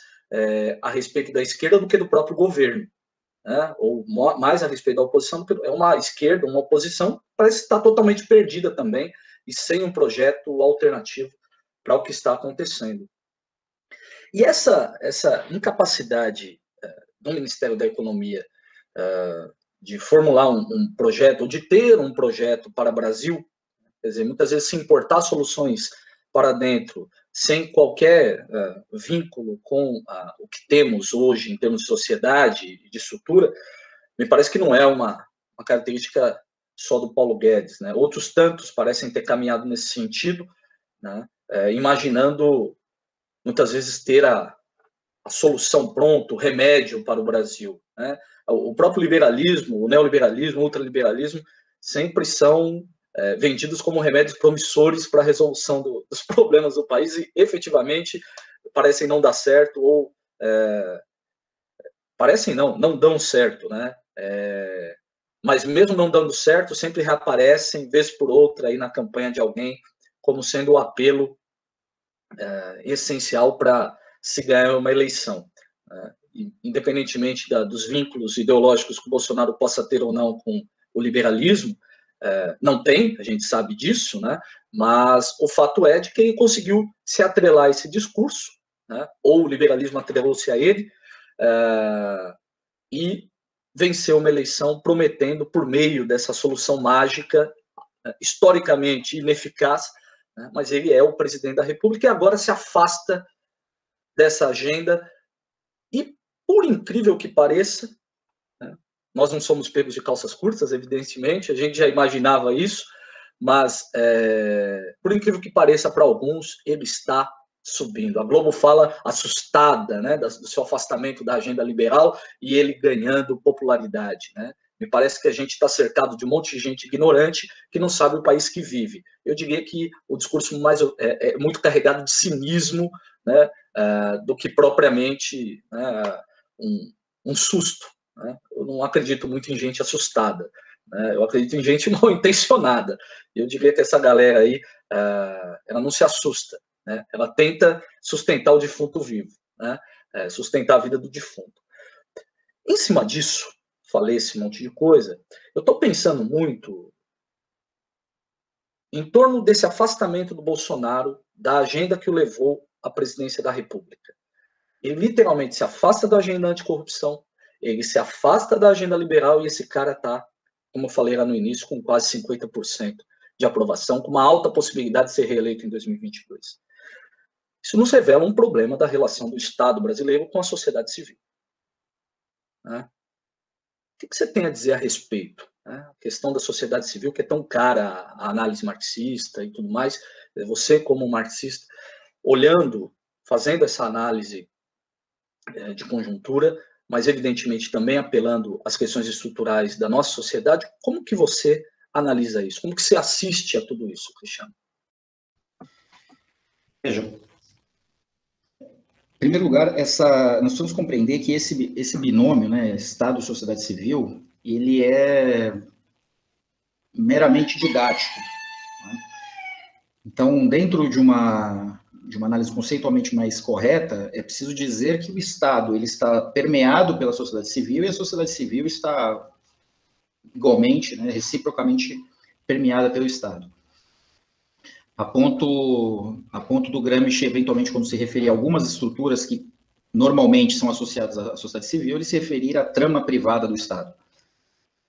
a respeito da esquerda do que do próprio governo, né? Ou mais a respeito da oposição, porque é uma esquerda, uma oposição, parece estar totalmente perdida também, e sem um projeto alternativo para o que está acontecendo. E essa incapacidade do Ministério da Economia de formular um projeto, ou de ter um projeto para o Brasil, quer dizer, muitas vezes se importar soluções para dentro, sem qualquer vínculo com o que temos hoje em termos de sociedade e de estrutura, me parece que não é uma característica só do Paulo Guedes, né? Outros tantos parecem ter caminhado nesse sentido, né? Imaginando, muitas vezes, ter a solução pronta, o remédio para o Brasil, né? O próprio liberalismo, o neoliberalismo, o ultraliberalismo, sempre são vendidos como remédios promissores para a resolução dos problemas do país e, efetivamente, parecem não dar certo ou parecem não dão certo, né? Mas mesmo não dando certo, sempre reaparecem, vez por outra, aí na campanha de alguém, como sendo o apelo essencial para se ganhar uma eleição. Independentemente dos vínculos ideológicos que o Bolsonaro possa ter ou não com o liberalismo, não tem, a gente sabe disso, né? Mas o fato é de que ele conseguiu se atrelar a esse discurso, né? Ou o liberalismo atrelou-se a ele, e venceu uma eleição prometendo, por meio dessa solução mágica, historicamente ineficaz, né? Mas ele é o presidente da República e agora se afasta dessa agenda e, por incrível que pareça, né, nós não somos pegos de calças curtas, evidentemente, a gente já imaginava isso, mas, por incrível que pareça para alguns, ele está subindo. A Globo fala assustada, né, do seu afastamento da agenda liberal e ele ganhando popularidade, né? Me parece que a gente está cercado de um monte de gente ignorante que não sabe o país que vive. Eu diria que o discurso mais é muito carregado de cinismo, né, do que propriamente, né, um susto, né? Eu não acredito muito em gente assustada, né? Eu acredito em gente mal intencionada. Eu diria que essa galera aí, ela não se assusta, né? Ela tenta sustentar o defunto vivo, né? Sustentar a vida do defunto. Em cima disso, falei esse monte de coisa, eu estou pensando muito em torno desse afastamento do Bolsonaro da agenda que o levou à presidência da República. Ele literalmente se afasta da agenda anticorrupção, ele se afasta da agenda liberal e esse cara está, como eu falei lá no início, com quase 50% de aprovação, com uma alta possibilidade de ser reeleito em 2022. Isso nos revela um problema da relação do Estado brasileiro com a sociedade civil, né? O que você tem a dizer a respeito? Né? A questão da sociedade civil, que é tão cara a análise marxista e tudo mais, você como marxista, olhando, fazendo essa análise de conjuntura, mas evidentemente também apelando às questões estruturais da nossa sociedade, como que você analisa isso? Como que você assiste a tudo isso, Cristiano? Veja, em primeiro lugar, nós precisamos compreender que esse binômio, né, Estado e sociedade civil, ele é meramente didático, né? Então, dentro de uma análise conceitualmente mais correta, é preciso dizer que o Estado ele está permeado pela sociedade civil e a sociedade civil está igualmente, né, reciprocamente permeada pelo Estado. A ponto do Gramsci, eventualmente, quando se referir a algumas estruturas que normalmente são associadas à sociedade civil, ele se referir à trama privada do Estado,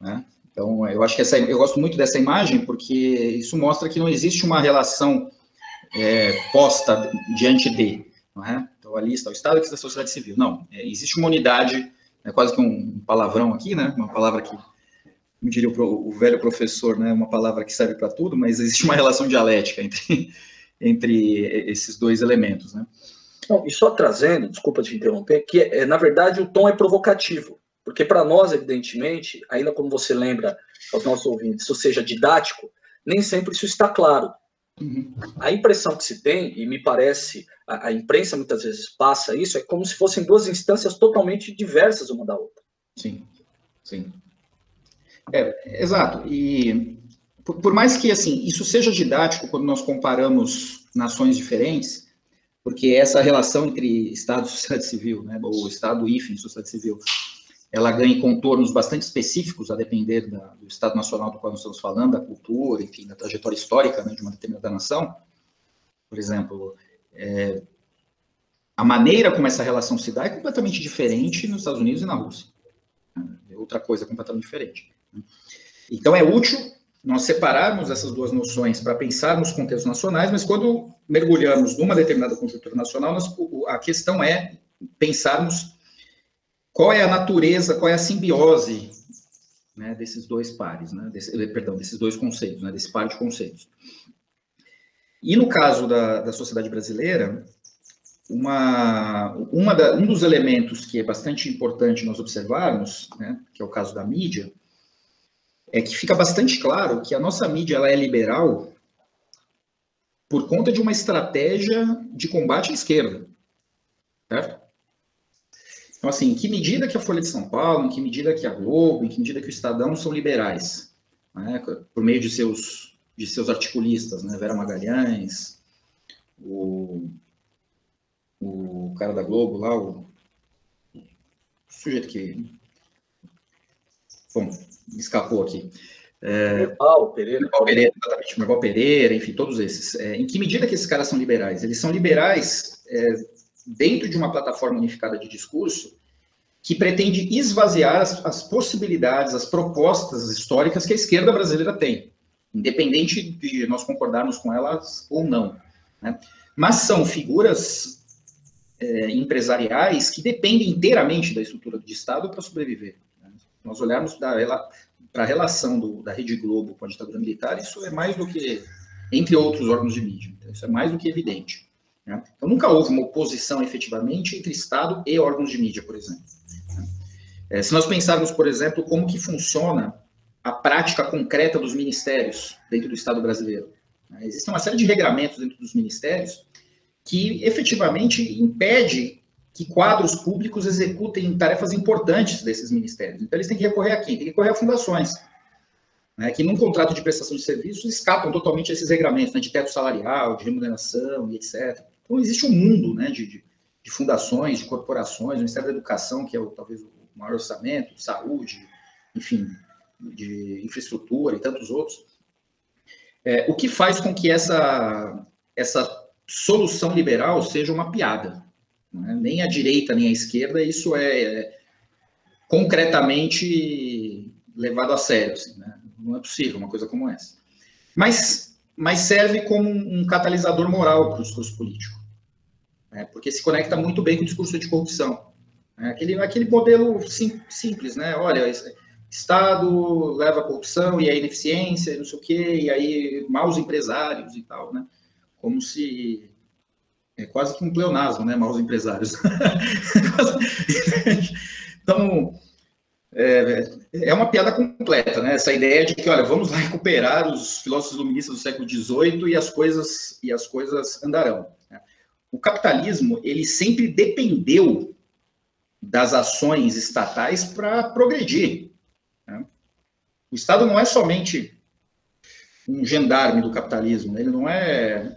né? Então, eu acho que eu gosto muito dessa imagem, porque isso mostra que não existe uma relação posta diante de, não é? Então, ali está o Estado, aqui está a sociedade civil. Não, existe uma unidade, quase que um palavrão aqui, né? Uma palavra que, como diria o velho professor, né? Uma palavra que serve para tudo, mas existe uma relação dialética entre esses dois elementos, né? Não, e só trazendo, desculpa te interromper, que na verdade o tom é provocativo, porque para nós, evidentemente, ainda como você lembra aos nossos ouvintes, isso seja didático, nem sempre isso está claro. Uhum. A impressão que se tem, e me parece, a imprensa muitas vezes passa isso, é como se fossem duas instâncias totalmente diversas uma da outra. Sim, sim. Exato. E por mais que assim isso seja didático quando nós comparamos nações diferentes, porque essa relação entre Estado e sociedade civil, né, ou Estado e sociedade civil, ela ganha contornos bastante específicos a depender do Estado nacional do qual nós estamos falando, da cultura, enfim, da trajetória histórica, né, de uma determinada nação. Por exemplo, a maneira como essa relação se dá é completamente diferente nos Estados Unidos e na Rússia. É outra coisa completamente diferente. Então, é útil nós separarmos essas duas noções para pensarmos contextos nacionais, mas quando mergulhamos numa determinada conjuntura nacional, a questão é pensarmos qual é a natureza, qual é a simbiose, né, desses dois pares, né, desses dois conceitos, né, desse par de conceitos. E no caso da sociedade brasileira, um dos elementos que é bastante importante nós observarmos, né, que é o caso da mídia, é que fica bastante claro que a nossa mídia ela é liberal por conta de uma estratégia de combate à esquerda, certo? Então, assim, em que medida que a Folha de São Paulo, em que medida que a Globo, em que medida que o Estadão são liberais, né, por meio de seus articulistas, né, Vera Magalhães, o cara da Globo lá, o sujeito que, bom, me escapou aqui. Merval Pereira, exatamente, Merval Pereira, enfim, todos esses. Em que medida que esses caras são liberais? Eles são liberais dentro de uma plataforma unificada de discurso que pretende esvaziar as possibilidades, as propostas históricas que a esquerda brasileira tem, independente de nós concordarmos com elas ou não, né? Mas são figuras empresariais que dependem inteiramente da estrutura de Estado para sobreviver, né? Nós olharmos para a relação da Rede Globo com a ditadura militar, isso é mais do que, entre outros órgãos de mídia, então isso é mais do que evidente, né? Então nunca houve uma oposição efetivamente entre Estado e órgãos de mídia, por exemplo. Se nós pensarmos, por exemplo, como que funciona a prática concreta dos ministérios dentro do Estado brasileiro, né? Existe uma série de regramentos dentro dos ministérios que efetivamente impede que quadros públicos executem tarefas importantes desses ministérios. Então, eles têm que recorrer a quem? Tem que recorrer a fundações, né, que num contrato de prestação de serviços escapam totalmente a esses regramentos, né, de teto salarial, de remuneração e etc. Então, existe um mundo, né, de fundações, de corporações, o Ministério da Educação, que é talvez o maior orçamento, de saúde, enfim, de infraestrutura e tantos outros. O que faz com que essa solução liberal seja uma piada, né? Nem a direita, nem a esquerda, isso é concretamente levado a sério, assim, né? Não é possível uma coisa como essa. Mas serve como um catalisador moral para o discurso político, né? Porque se conecta muito bem com o discurso de corrupção, né? Aquele modelo simples, né? Olha, Estado leva a corrupção e a ineficiência, e não sei o quê, e aí maus empresários e tal, né? Como se... É quase que um pleonasmo, né? Maus empresários. Então, é uma piada completa, né? Essa ideia de que, olha, vamos lá recuperar os filósofos iluministas do século XVIII e as coisas andarão. O capitalismo, ele sempre dependeu das ações estatais para progredir, né? O Estado não é somente um gendarme do capitalismo, ele não é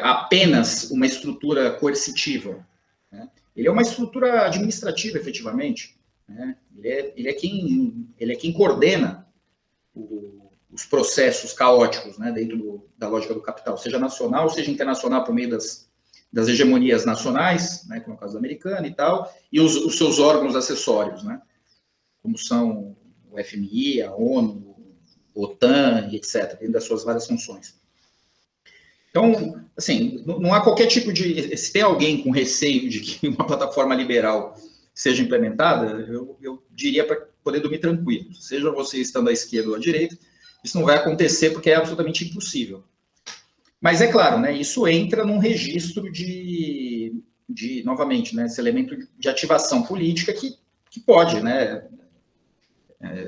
apenas uma estrutura coercitiva, né? Ele é uma estrutura administrativa, efetivamente, né? Ele é quem coordena os processos caóticos, né, dentro da lógica do capital, seja nacional, seja internacional, por meio das hegemonias nacionais, né, como é o caso da americana e tal, e os seus órgãos acessórios, né, como são o FMI, a ONU, OTAN, e etc., dentro das suas várias funções. Então, assim, não há qualquer tipo de... Se tem alguém com receio de que uma plataforma liberal seja implementada, eu diria para poder dormir tranquilo. Seja você estando à esquerda ou à direita, isso não vai acontecer porque é absolutamente impossível. Mas é claro, né, isso entra num registro novamente, né, esse elemento de ativação política que pode, né,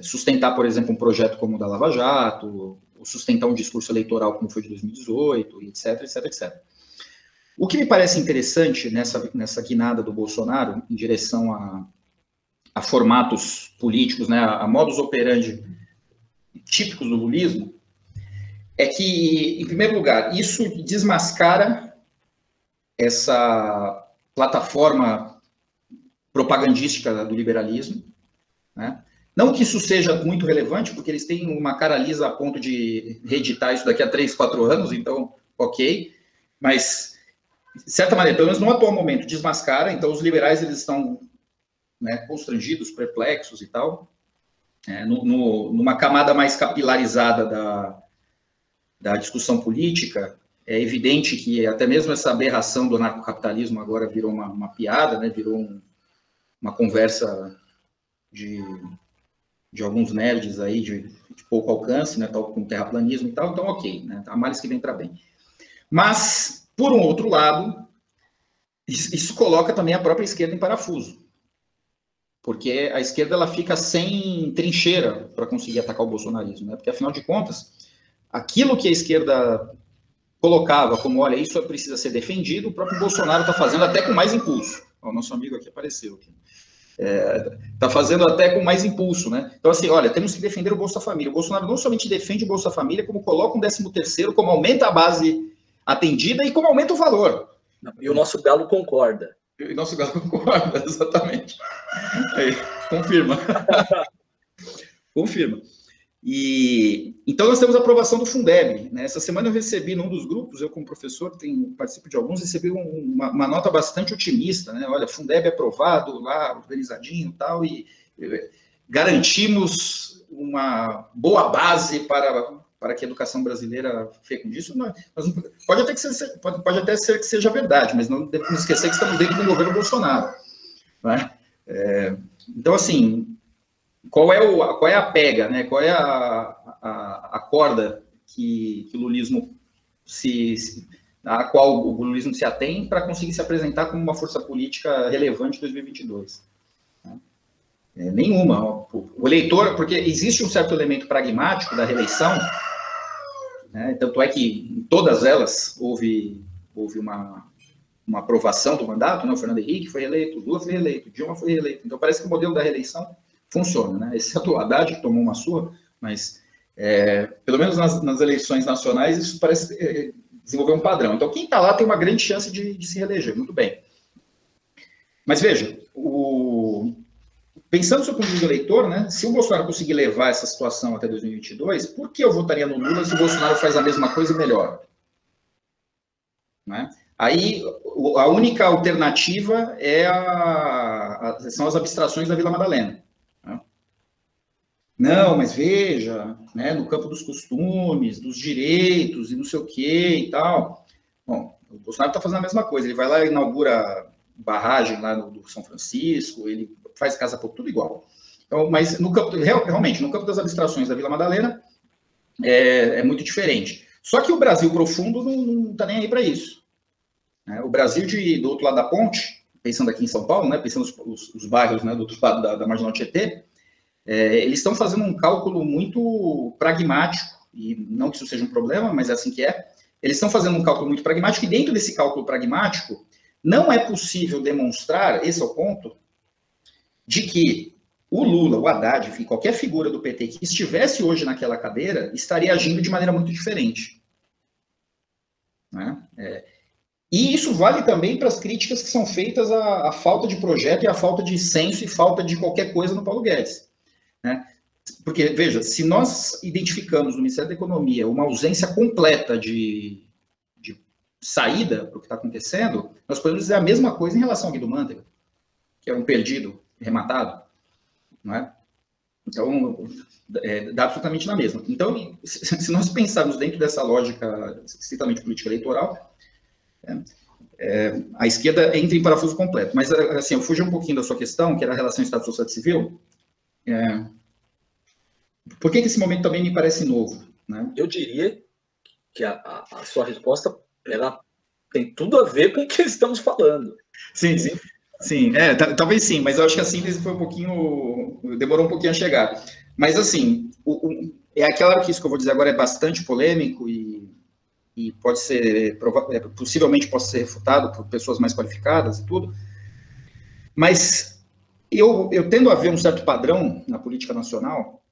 sustentar, por exemplo, um projeto como o da Lava Jato, ou sustentar um discurso eleitoral como foi de 2018, etc, etc, etc. O que me parece interessante nessa guinada do Bolsonaro em direção a formatos políticos, né, a modus operandi típicos do lulismo, é que, em primeiro lugar, isso desmascara essa plataforma propagandística do liberalismo, né? Não que isso seja muito relevante, porque eles têm uma cara lisa a ponto de reeditar isso daqui a 3, 4 anos, então, ok, mas, de certa maneira, pelo menos no atual momento, desmascara, então os liberais eles estão, né, constrangidos, perplexos e tal, numa camada mais capilarizada da discussão política. É evidente que até mesmo essa aberração do anarcocapitalismo agora virou uma piada, né, virou uma conversa de alguns nerds aí de pouco alcance, né, tal como terraplanismo e tal, então ok, né, há males que vem para bem. Mas, por um outro lado, isso coloca também a própria esquerda em parafuso. porque a esquerda ela fica sem trincheira para conseguir atacar o bolsonarismo, né? Porque, afinal de contas, aquilo que a esquerda colocava como, olha, isso precisa ser defendido, o próprio Bolsonaro está fazendo até com mais impulso. O nosso amigo aqui apareceu. Está fazendo até com mais impulso, né? Então, assim, olha, temos que defender o Bolsa Família. O Bolsonaro não somente defende o Bolsa Família, como coloca um 13º, como aumenta a base atendida e como aumenta o valor. E o nosso galo concorda. E o nosso galo concorda, exatamente. Aí, confirma. Confirma. E então nós temos a aprovação do Fundeb, né? Essa semana eu recebi num dos grupos, eu como professor participo de alguns, recebi uma nota bastante otimista, né? Olha, Fundeb aprovado lá, organizadinho e tal, e garantimos uma boa base para que a educação brasileira fecunde isso. Pode até ser que seja verdade, mas não devemos esquecer que estamos dentro do governo Bolsonaro, né? Então, assim, qual é a pega, né? Qual é a corda que o lulismo a qual o lulismo se atém para conseguir se apresentar como uma força política relevante em 2022? Nenhuma. O eleitor, porque existe um certo elemento pragmático da reeleição, né? Tanto é que em todas elas houve uma aprovação do mandato, né? O Fernando Henrique foi reeleito, o Lula foi reeleito, o Dilma foi reeleito. Então parece que o modelo da reeleição funciona, né? Exceto o Haddad, que tomou uma surra, mas pelo menos nas eleições nacionais isso parece desenvolver um padrão. Então quem está lá tem uma grande chance de se reeleger, muito bem. Mas veja, pensando do ponto de vista do eleitor, né, se o Bolsonaro conseguir levar essa situação até 2022, por que eu votaria no Lula se o Bolsonaro faz a mesma coisa e melhor? Né? Aí, a única alternativa são as abstrações da Vila Madalena. Né? Não, mas veja, né, no campo dos costumes, dos direitos e não sei o quê e tal. Bom, o Bolsonaro está fazendo a mesma coisa. Ele vai lá e inaugura barragem lá do São Francisco, ele faz casa por tudo igual. Então, mas realmente, no campo das abstrações da Vila Madalena, é muito diferente. Só que o Brasil profundo não está nem aí para isso. O Brasil do outro lado da ponte, pensando aqui em São Paulo, né, pensando os bairros, né, do outro lado da Marginal Tietê, eles estão fazendo um cálculo muito pragmático, e não que isso seja um problema, mas é assim que é. Eles estão fazendo um cálculo muito pragmático, e dentro desse cálculo pragmático, não é possível demonstrar, esse é o ponto, de que o Lula, o Haddad, enfim, qualquer figura do PT que estivesse hoje naquela cadeira, estaria agindo de maneira muito diferente. Né? E isso vale também para as críticas que são feitas à falta de projeto e à falta de senso e falta de qualquer coisa no Paulo Guedes. Né? Porque, veja, se nós identificamos no Ministério da Economia uma ausência completa de saída para o que está acontecendo, nós podemos dizer a mesma coisa em relação ao Guido Mantega, que é um perdido rematado, não é? Então, dá absolutamente na mesma. Então, se nós pensarmos dentro dessa lógica estritamente política eleitoral, a esquerda entra em parafuso completo. Mas, assim, eu fugi um pouquinho da sua questão, que era a relação Estado-sociedade civil. Por que esse momento também me parece novo? Né? Eu diria que a sua resposta ela tem tudo a ver com o que estamos falando. Sim, sim. Sim, talvez sim, mas eu acho que a síntese foi demorou um pouquinho a chegar. Mas, assim, é claro que isso que eu vou dizer agora é bastante polêmico e pode ser, possivelmente possa ser refutado por pessoas mais qualificadas e tudo, mas eu tendo a ver um certo padrão na política nacional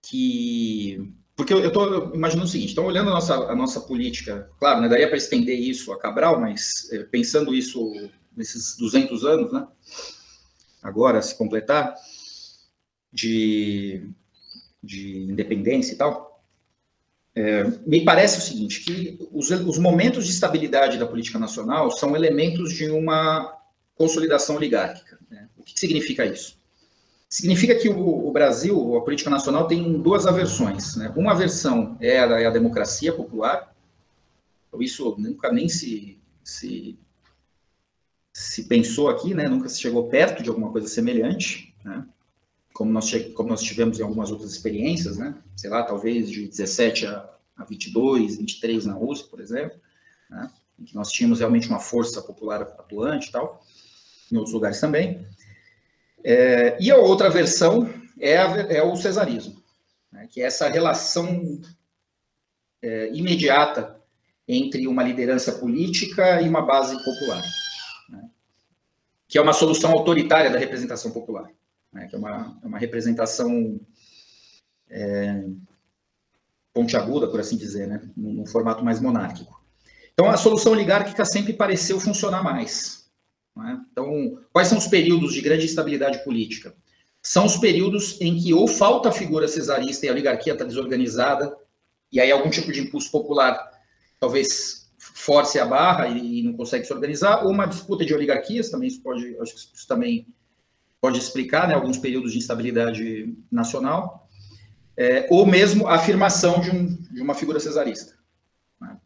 porque eu estou imaginando o seguinte, então olhando a nossa política, claro, né, daria para estender isso a Cabral, mas pensando isso nesses 200 anos, né, agora se completar, de independência e tal, me parece o seguinte, que os momentos de estabilidade da política nacional são elementos de uma consolidação oligárquica. Né? O que significa isso? Significa que o Brasil, a política nacional, tem duas aversões. Né? Uma aversão é a democracia popular, então isso nunca nem se pensou aqui, né? Nunca se chegou perto de alguma coisa semelhante, né? Como nós tivemos em algumas outras experiências, né? Sei lá, talvez de 17 a 22, 23 na USP, por exemplo, né? Em que nós tínhamos realmente uma força popular atuante e tal, em outros lugares também. E a outra versão é o cesarismo, né, que é essa relação imediata entre uma liderança política e uma base popular, né, que é uma solução autoritária da representação popular, né, que é uma representação pontiaguda, por assim dizer, né, num formato mais monárquico. Então, a solução oligárquica sempre pareceu funcionar mais, né? Então, quais são os períodos de grande instabilidade política? São os períodos em que ou falta a figura cesarista e a oligarquia está desorganizada, e aí algum tipo de impulso popular talvez force a barra e não consegue se organizar, ou uma disputa de oligarquias, também acho que isso também pode explicar, né, alguns períodos de instabilidade nacional, ou mesmo a afirmação de uma figura cesarista, né?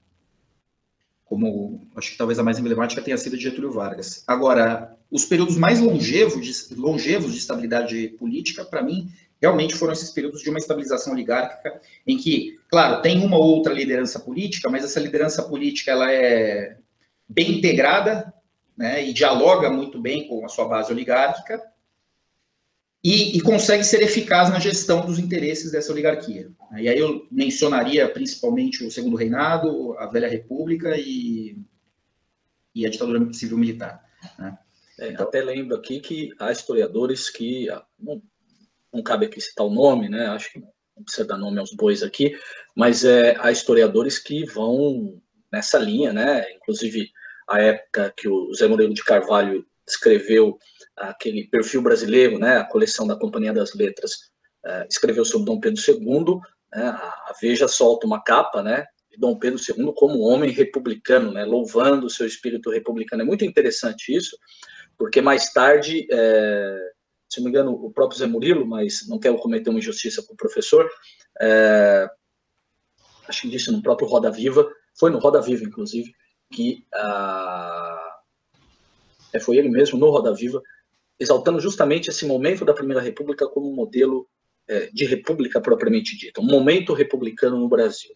Como acho que talvez a mais emblemática tenha sido de Getúlio Vargas. Agora, os períodos mais longevos de estabilidade política, para mim, realmente foram esses períodos de uma estabilização oligárquica, em que, claro, tem uma ou outra liderança política, mas essa liderança política ela é bem integrada, né, e dialoga muito bem com a sua base oligárquica, e consegue ser eficaz na gestão dos interesses dessa oligarquia. E aí eu mencionaria principalmente o Segundo Reinado, a Velha República e a ditadura civil-militar, né? Então, até lembro aqui que há historiadores que, não cabe aqui citar o nome, né? Acho que não precisa dar nome aos bois aqui, mas há historiadores que vão nessa linha, né? Inclusive, a época que o Zé Murilo de Carvalho escreveu aquele Perfil Brasileiro, né, a coleção da Companhia das Letras, escreveu sobre Dom Pedro II, né, a Veja solta uma capa, né, de Dom Pedro II como homem republicano, né, louvando o seu espírito republicano. É muito interessante isso, porque mais tarde, se não me engano, o próprio Zé Murilo, mas não quero cometer uma injustiça com o professor, acho que disse no próprio Roda Viva, foi no Roda Viva, inclusive, que foi ele mesmo, no Roda Viva, exaltando justamente esse momento da Primeira República como um modelo de república propriamente dita, um momento republicano no Brasil.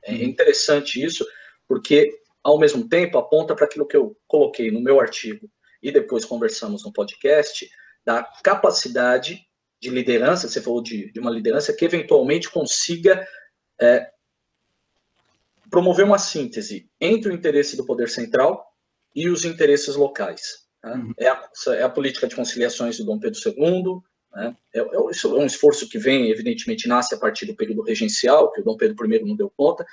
É interessante isso, porque, ao mesmo tempo, aponta para aquilo que eu coloquei no meu artigo e depois conversamos no podcast, da capacidade de liderança, você falou de uma liderança que eventualmente consiga promover uma síntese entre o interesse do poder central e os interesses locais. Né? É a política de conciliações do Dom Pedro II, né? Isso é um esforço que vem, evidentemente, nasce a partir do período regencial, que o Dom Pedro I não deu conta,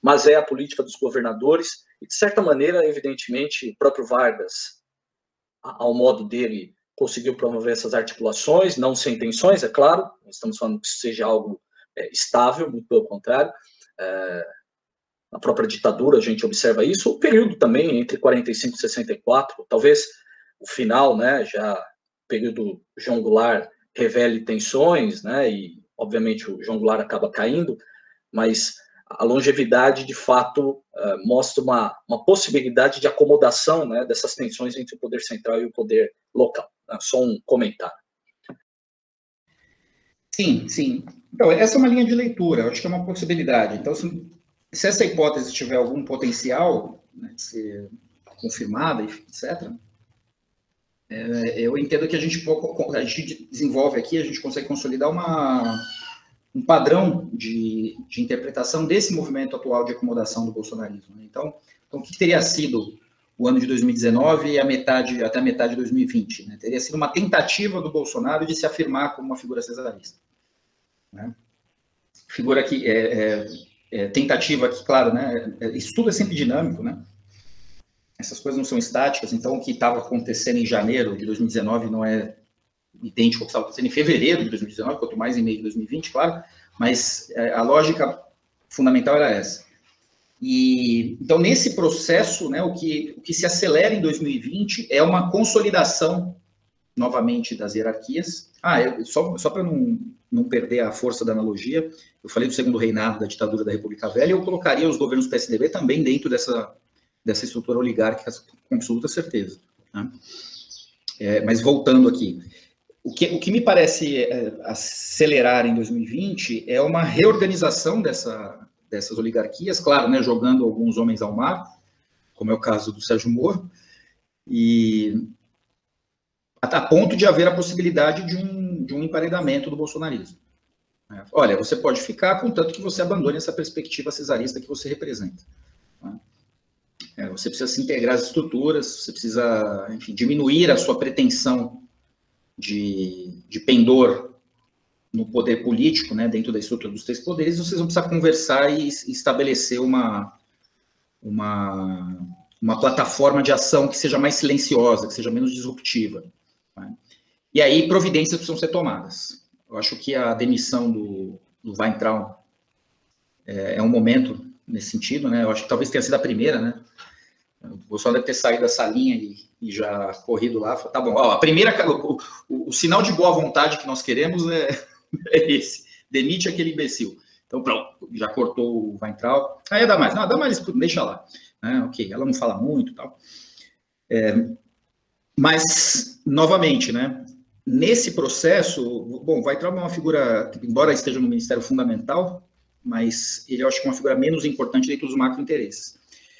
mas é a política dos governadores, e, de certa maneira, evidentemente, o próprio Vargas, ao modo dele, conseguiu promover essas articulações, não sem tensões, é claro, não estamos falando que isso seja algo estável, muito pelo contrário. Na própria ditadura a gente observa isso, o período também entre 45 e 64, talvez o final, né, já o período João Goulart revele tensões, né, e obviamente o João Goulart acaba caindo, mas a longevidade de fato mostra uma possibilidade de acomodação, né, dessas tensões entre o poder central e o poder local. Só um comentário. Sim, sim. Então, essa é uma linha de leitura, eu acho que é uma possibilidade. Então, se essa hipótese tiver algum potencial, né, de ser confirmada, etc., eu entendo que a gente desenvolve aqui, a gente consegue consolidar um padrão de interpretação desse movimento atual de acomodação do bolsonarismo. Então o que teria sido o ano de 2019 e até a metade de 2020? Né? Teria sido uma tentativa do Bolsonaro de se afirmar como uma figura cesarista. Né? Figura que tentativa que, claro, né, isso tudo é sempre dinâmico, né? Essas coisas não são estáticas, então o que estava acontecendo em janeiro de 2019 não é idêntico ao que estava acontecendo em fevereiro de 2019, quanto mais em meio de 2020, claro, mas a lógica fundamental era essa. E então, nesse processo, né, o que se acelera em 2020 é uma consolidação, novamente, das hierarquias. Só para não perder a força da analogia, eu falei do Segundo Reinado, da ditadura da República Velha, eu colocaria os governos PSDB também dentro dessa estrutura oligárquica, com absoluta certeza. Né? Mas voltando aqui, o que me parece acelerar em 2020 é uma reorganização dessas oligarquias, claro, né, jogando alguns homens ao mar, como é o caso do Sérgio Moro, e a ponto de haver a possibilidade de um emparedamento do bolsonarismo. Olha, você pode ficar, contanto que você abandone essa perspectiva cesarista que você representa. Você precisa se integrar às estruturas, você precisa, enfim, diminuir a sua pretensão de pendor no poder político, né, dentro da estrutura dos 3 poderes. Vocês vão precisar conversar e estabelecer uma plataforma de ação que seja mais silenciosa, que seja menos disruptiva. Né? E aí providências precisam ser tomadas. Eu acho que a demissão do Weintraub é um momento nesse sentido, né? Eu acho que talvez tenha sido a primeira, né? O Bolsonaro deve ter saído da salinha e já corrido lá. Falou, tá bom, ó, a primeira, o sinal de boa vontade que nós queremos é esse: demite aquele imbecil. Então, pronto, já cortou o Weintraub. Aí dá mais, não, dá mais, deixa lá. Ok, ela não fala muito e tal. Mas, novamente, né? Nesse processo, bom, o Weintraub é uma figura, embora esteja no Ministério fundamental, mas ele eu acho que é uma figura menos importante dentro dos macro-interesses.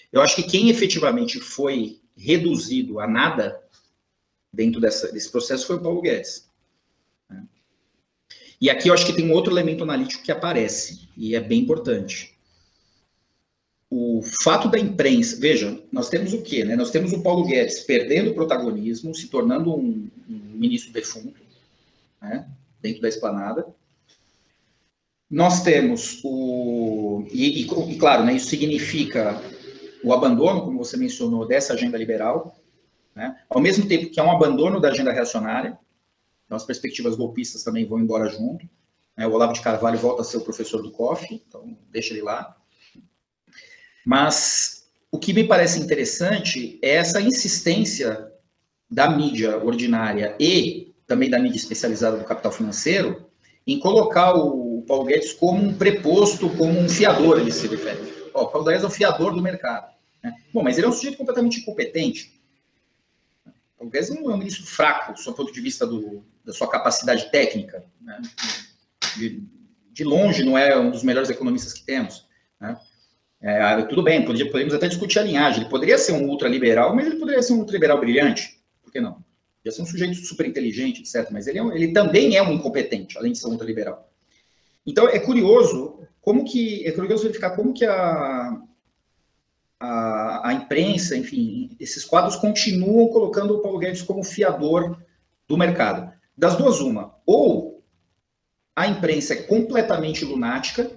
Eu acho que quem efetivamente foi reduzido a nada dentro desse processo foi o Paulo Guedes. E aqui eu acho que tem um outro elemento analítico que aparece, e é bem importante. O fato da imprensa... Veja, nós temos o quê? Né? Nós temos o Paulo Guedes perdendo o protagonismo, se tornando um ministro defunto, né? Dentro da esplanada. Nós temos e claro, né, isso significa o abandono, como você mencionou, dessa agenda liberal, né? Ao mesmo tempo que há um abandono da agenda reacionária. Então as perspectivas golpistas também vão embora junto, né? O Olavo de Carvalho volta a ser o professor do COF, então deixa ele lá. Mas o que me parece interessante é essa insistência da mídia ordinária e também da mídia especializada do capital financeiro em colocar o Paulo Guedes como um preposto, como um fiador, ele se refere. O Paulo Guedes é o fiador do mercado. Né? Bom, mas ele é um sujeito completamente incompetente. O Paulo Guedes não é um ministro fraco, do ponto de vista da sua capacidade técnica. Né? De longe não é um dos melhores economistas que temos. Né? Tudo bem, podemos até discutir a linhagem. Ele poderia ser um ultraliberal, mas ele poderia ser um ultraliberal brilhante. Por que não? Poderia ser um sujeito super inteligente, etc. Mas ele também é um incompetente, além de ser um ultraliberal. Então, é curioso verificar como que a imprensa, enfim, esses quadros continuam colocando o Paulo Guedes como fiador do mercado. Das duas, uma. Ou a imprensa é completamente lunática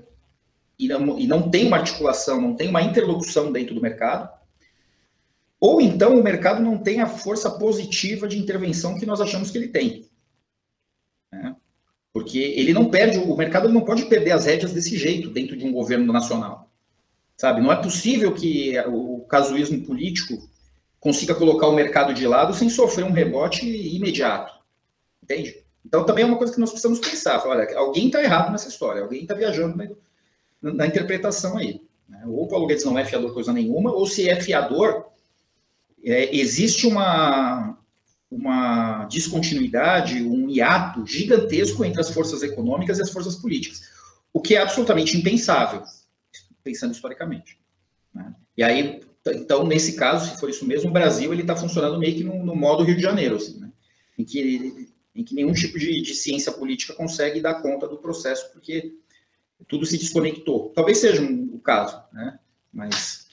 e não tem uma articulação, não tem uma interlocução dentro do mercado, ou então o mercado não tem a força positiva de intervenção que nós achamos que ele tem. Né? Porque ele não perde, o mercado não pode perder as rédeas desse jeito dentro de um governo nacional. Sabe? Não é possível que o casuísmo político consiga colocar o mercado de lado sem sofrer um rebote imediato. Entende? Então também é uma coisa que nós precisamos pensar. Falar, olha, alguém está errado nessa história, alguém está viajando na interpretação aí. Né? Ou o Paulo Guedes não é fiador coisa nenhuma, ou se é fiador, existe uma descontinuidade, um hiato gigantesco entre as forças econômicas e as forças políticas, o que é absolutamente impensável, pensando historicamente. Né? E aí, então, nesse caso, se for isso mesmo, o Brasil está funcionando meio que no modo Rio de Janeiro, assim, né? em que nenhum tipo de ciência política consegue dar conta do processo, porque tudo se desconectou. Talvez seja o caso, né? Mas...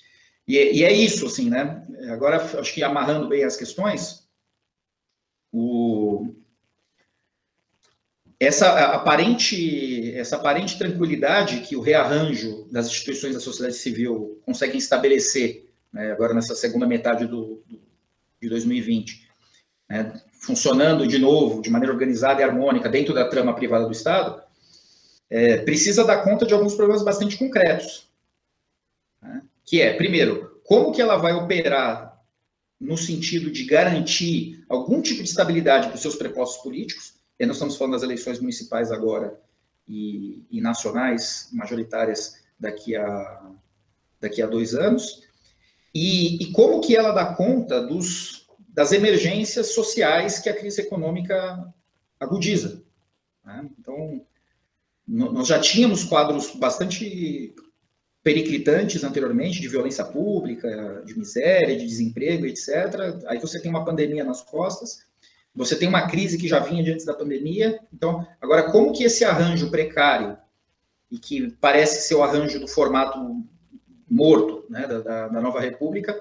E é isso, assim, né? Agora, acho que amarrando bem as questões, essa aparente tranquilidade que o rearranjo das instituições da sociedade civil conseguem estabelecer, né, agora nessa segunda metade de 2020, né, funcionando de novo, de maneira organizada e harmônica, dentro da trama privada do Estado, precisa dar conta de alguns problemas bastante concretos. Né? Que é, primeiro, como que ela vai operar no sentido de garantir algum tipo de estabilidade para os seus prepostos políticos, e nós estamos falando das eleições municipais agora e nacionais, majoritárias, daqui a 2 anos, e como que ela dá conta das emergências sociais que a crise econômica agudiza. Né? Então, nós já tínhamos quadros bastante periclitantes anteriormente, de violência pública, de miséria, de desemprego, etc. Aí você tem uma pandemia nas costas, você tem uma crise que já vinha de antes da pandemia, então, agora, como que esse arranjo precário, e que parece ser o arranjo do formato morto, né, da nova república,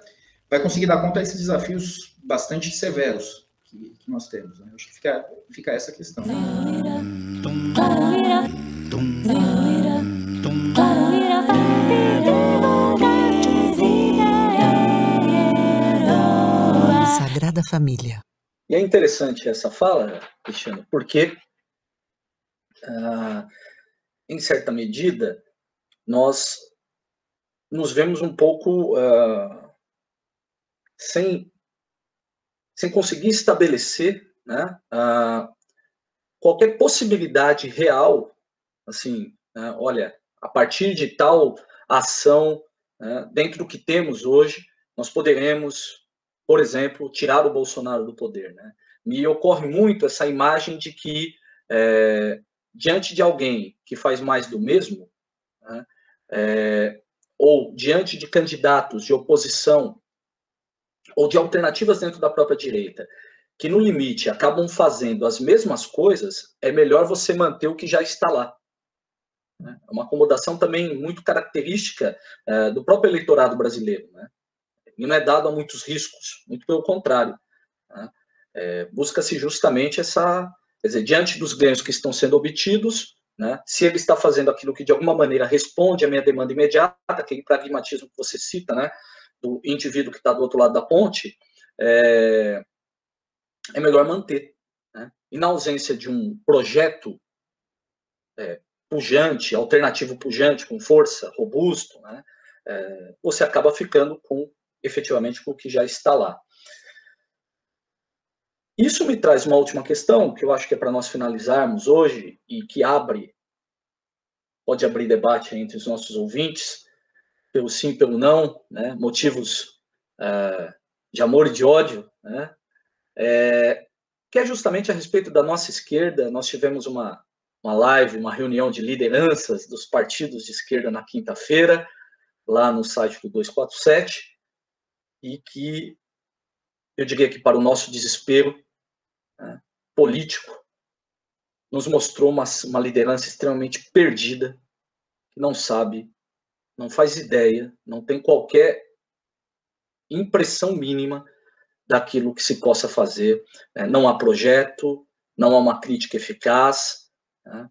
vai conseguir dar conta desses desafios bastante severos que nós temos, né? Acho que fica essa questão. Sagrada Família. E é interessante essa fala, Cristiano, porque, em certa medida, nós nos vemos um pouco sem conseguir estabelecer, né, qualquer possibilidade real, assim, olha, a partir de tal ação, dentro do que temos hoje, nós poderemos, por exemplo, tirar o Bolsonaro do poder, né? Me ocorre muito essa imagem de que, diante de alguém que faz mais do mesmo, né, ou diante de candidatos de oposição, ou de alternativas dentro da própria direita, que no limite acabam fazendo as mesmas coisas, é melhor você manter o que já está lá. É uma acomodação também muito característica do próprio eleitorado brasileiro, né? E não é dado a muitos riscos, muito pelo contrário, né? Busca-se justamente essa, quer dizer, diante dos ganhos que estão sendo obtidos, né, se ele está fazendo aquilo que de alguma maneira responde à minha demanda imediata, aquele pragmatismo que você cita, né, do indivíduo que está do outro lado da ponte, é melhor manter, né? E na ausência de um projeto pujante, alternativo pujante, com força, robusto, né, você acaba ficando efetivamente com o que já está lá. Isso me traz uma última questão, que eu acho que é para nós finalizarmos hoje, e que pode abrir debate entre os nossos ouvintes, pelo sim, pelo não, né, motivos de amor e de ódio, né, que é justamente a respeito da nossa esquerda. Nós tivemos uma live, uma reunião de lideranças dos partidos de esquerda na quinta-feira, lá no site do 247, e que eu diria que, para o nosso desespero, né, político, nos mostrou uma liderança extremamente perdida, que não sabe, não faz ideia, não tem qualquer impressão mínima daquilo que se possa fazer, né? Não há projeto, não há uma crítica eficaz, né?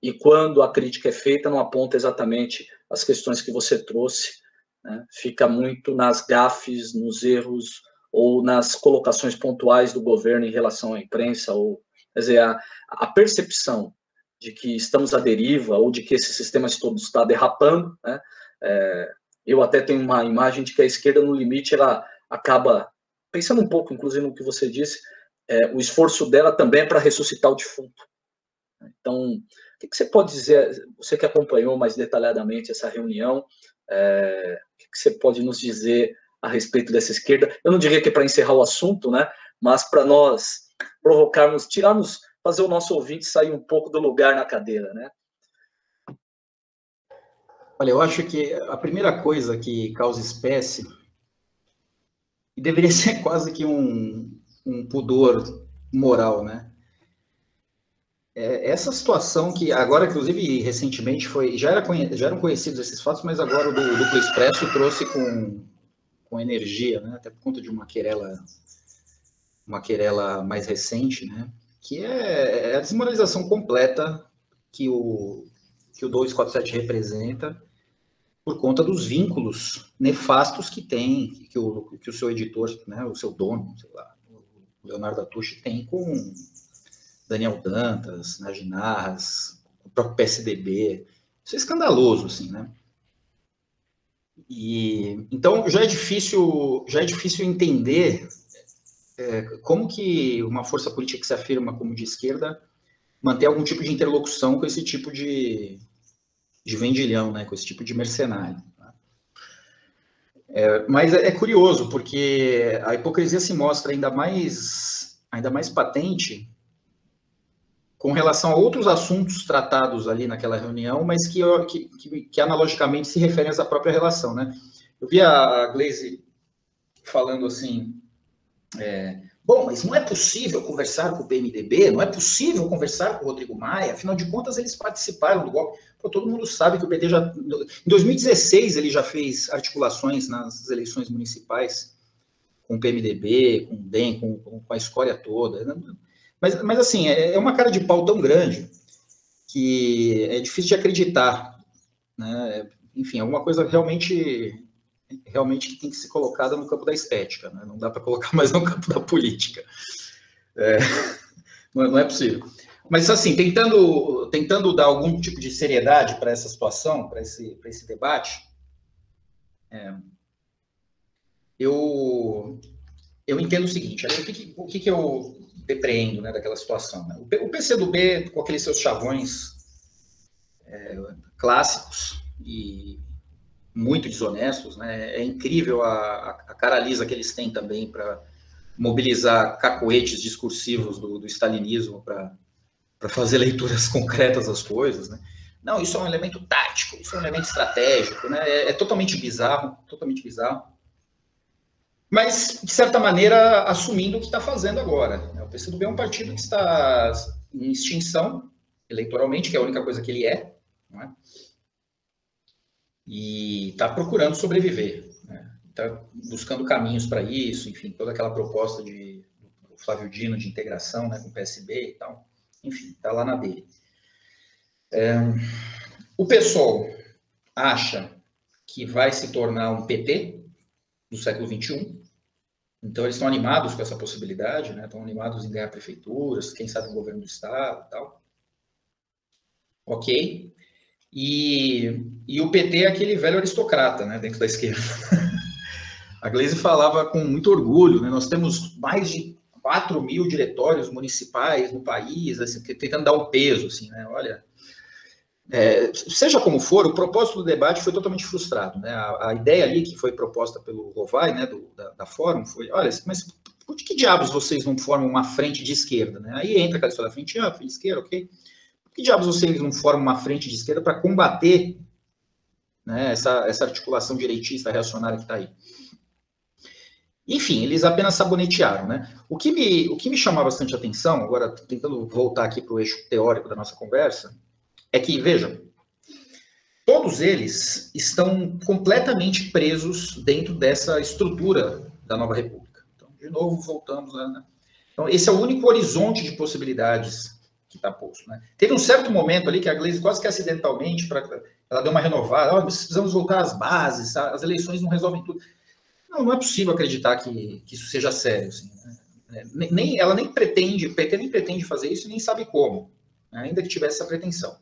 E quando a crítica é feita, não aponta exatamente as questões que você trouxe, né? Fica muito nas gafes, nos erros, ou nas colocações pontuais do governo em relação à imprensa, ou, quer dizer, a percepção de que estamos à deriva, ou de que esse sistema todo está derrapando, né? Eu até tenho uma imagem de que a esquerda, no limite, ela acaba, pensando um pouco, inclusive, no que você disse, o esforço dela também é para ressuscitar o defunto. Então, o que você pode dizer, você que acompanhou mais detalhadamente essa reunião, o que você pode nos dizer a respeito dessa esquerda? Eu não diria que é para encerrar o assunto, né, mas para nós provocarmos, fazer o nosso ouvinte sair um pouco do lugar na cadeira, né? Olha, eu acho que a primeira coisa que causa espécie, e deveria ser quase que um pudor moral, né? Essa situação que agora, inclusive, recentemente já eram conhecidos esses fatos, mas agora o Duplo Expresso trouxe com energia, né? Até por conta de uma querela mais recente, né? Que é a desmoralização completa que o 247 representa, por conta dos vínculos nefastos que tem, que o seu editor, né, o seu dono, sei lá, o Leonardo Atushi, tem com Daniel Dantas, Najinarras, o próprio PSDB. Isso é escandaloso, assim, né? E então já é difícil entender como que uma força política que se afirma como de esquerda manter algum tipo de interlocução com esse tipo de vendilhão, né? Com esse tipo de mercenário. Mas é curioso, porque a hipocrisia se mostra ainda mais patente com relação a outros assuntos tratados ali naquela reunião, mas que analogicamente se referem a essa própria relação, né? Eu vi a Gleisi falando assim, Bom, mas não é possível conversar com o PMDB, não é possível conversar com o Rodrigo Maia, afinal de contas eles participaram do golpe. Pô, todo mundo sabe que o PT já... Em 2016 ele já fez articulações nas eleições municipais com o PMDB, com o DEM, com a escória toda. Mas assim, é uma cara de pau tão grande que é difícil de acreditar, né? Enfim, alguma coisa realmente que tem que ser colocada no campo da estética, né? Não dá para colocar mais no campo da política. Não é possível. Mas, assim, tentando dar algum tipo de seriedade para essa situação, para esse debate, eu entendo o seguinte, o que eu depreendo, né, daquela situação. Né? O PCdoB, com aqueles seus chavões clássicos e muito desonestos, né? É incrível a cara lisa que eles têm também para mobilizar cacoetes discursivos do stalinismo para fazer leituras concretas das coisas, né? Não, isso é um elemento tático, isso é um elemento estratégico, né? É totalmente bizarro, mas, de certa maneira, assumindo o que está fazendo agora. O PCdoB é um partido que está em extinção eleitoralmente, que é a única coisa que ele é, não é? E está procurando sobreviver, né? Está buscando caminhos para isso, enfim, toda aquela proposta do Flávio Dino de integração, né, com o PSB e tal, enfim, está lá na dele. O PSOL acha que vai se tornar um PT do século XXI, então eles estão animados com essa possibilidade, né? Estão animados em ganhar prefeituras, quem sabe um governo do estado e tal. Ok. E o PT é aquele velho aristocrata, né, dentro da esquerda. A Gleisi falava com muito orgulho, né, nós temos mais de 4.000 diretórios municipais no país, assim, tentando dar um peso, assim, né, olha, seja como for, o propósito do debate foi totalmente frustrado, né, a ideia ali que foi proposta pelo Rovai, né, da Fórum, foi, olha, mas por que diabos vocês não formam uma frente de esquerda, né, aí entra aquela história da frente de esquerda, ok? Por que diabos vocês não formam uma frente de esquerda para combater, né, essa articulação direitista reacionária que está aí? Enfim, eles apenas sabonetearam, né? O que me chamava bastante atenção, agora tentando voltar aqui para o eixo teórico da nossa conversa, é que, vejam, todos eles estão completamente presos dentro dessa estrutura da Nova República. Então, de novo, voltamos a... Né? Então, esse é o único horizonte de possibilidades que está posto, né? Teve um certo momento ali que a Gleisi quase que acidentalmente, ela deu uma renovada, precisamos voltar às bases, as eleições não resolvem tudo. Não é possível acreditar que isso seja sério, assim, né? Ela nem pretende, o PT nem pretende fazer isso e nem sabe como, né? Ainda que tivesse essa pretensão.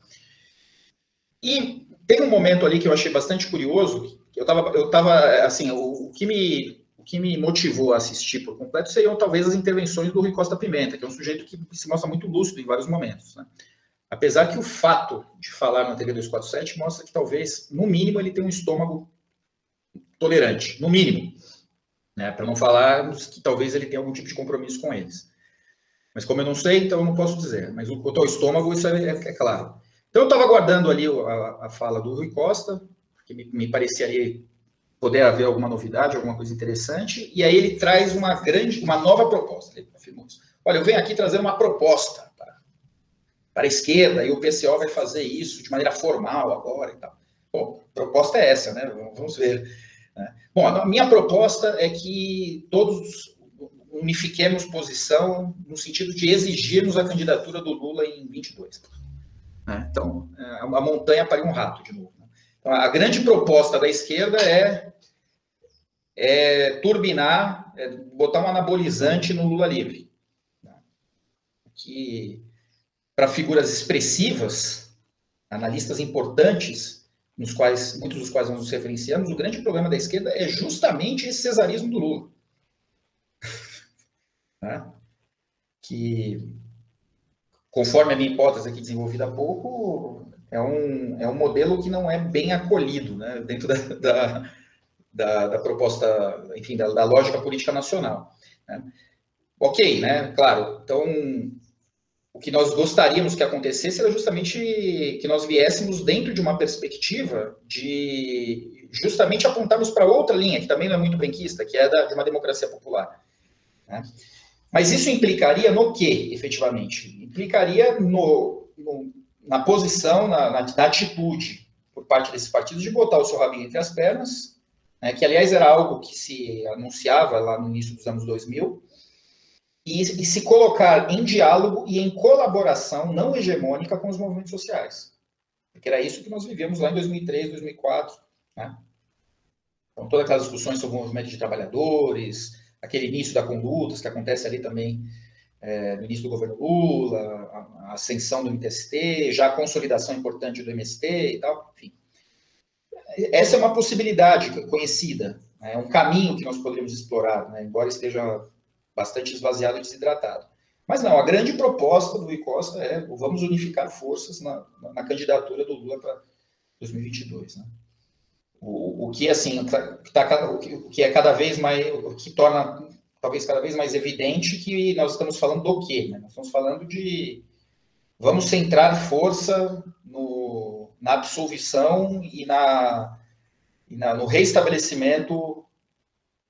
E tem um momento ali que eu achei bastante curioso, que eu tava assim, o que me motivou a assistir por completo seriam talvez as intervenções do Rui Costa Pimenta, que é um sujeito que se mostra muito lúcido em vários momentos, né? Apesar que o fato de falar na TV 247 mostra que talvez, no mínimo, ele tem um estômago tolerante, no mínimo, né? Para não falar que talvez ele tenha algum tipo de compromisso com eles. Mas como eu não sei, então eu não posso dizer. Mas quanto ao estômago, isso é claro. Então eu estava aguardando ali a fala do Rui Costa, que me parecia ali poder haver alguma novidade, alguma coisa interessante, e aí ele traz uma nova proposta. Ele afirmou isso. Olha, eu venho aqui trazer uma proposta para a esquerda, e o PCO vai fazer isso de maneira formal agora e tal. Bom, a proposta é essa, né? Vamos ver. Bom, a minha proposta é que todos unifiquemos posição no sentido de exigirmos a candidatura do Lula em 22. Então, a montanha pariu um rato, de novo. Então, a grande proposta da esquerda é turbinar, botar um anabolizante no Lula livre. Que, para figuras expressivas, analistas importantes, muitos dos quais nós nos referenciamos, o grande problema da esquerda é justamente esse cesarismo do Lula. Que, conforme a minha hipótese aqui desenvolvida há pouco, é um modelo que não é bem acolhido, né, dentro da proposta, enfim, da lógica política nacional. Né? Ok, né, claro. Então, o que nós gostaríamos que acontecesse era justamente que nós viéssemos dentro de uma perspectiva de justamente apontarmos para outra linha, que também não é muito benquista, que é de uma democracia popular. Né? Mas isso implicaria no quê, efetivamente? Implicaria na posição, na atitude por parte desses partidos de botar o seu rabinho entre as pernas, né, que, aliás, era algo que se anunciava lá no início dos anos 2000, e se colocar em diálogo e em colaboração não hegemônica com os movimentos sociais. Porque era isso que nós vivemos lá em 2003, 2004, né? Então, todas aquelas discussões sobre o movimento de trabalhadores, aquele início da condutas que acontece ali também no início do governo Lula, a ascensão do MTST, já a consolidação importante do MST e tal, enfim. Essa é uma possibilidade conhecida, é um caminho que nós poderíamos explorar, né, embora esteja bastante esvaziado e desidratado. Mas não, a grande proposta do Rui Costa é vamos unificar forças na candidatura do Lula para 2022, né? O que, assim, o que é cada vez mais, o que torna talvez cada vez mais evidente que nós estamos falando do quê? Né? Nós estamos falando de vamos centrar força na absolvição e no reestabelecimento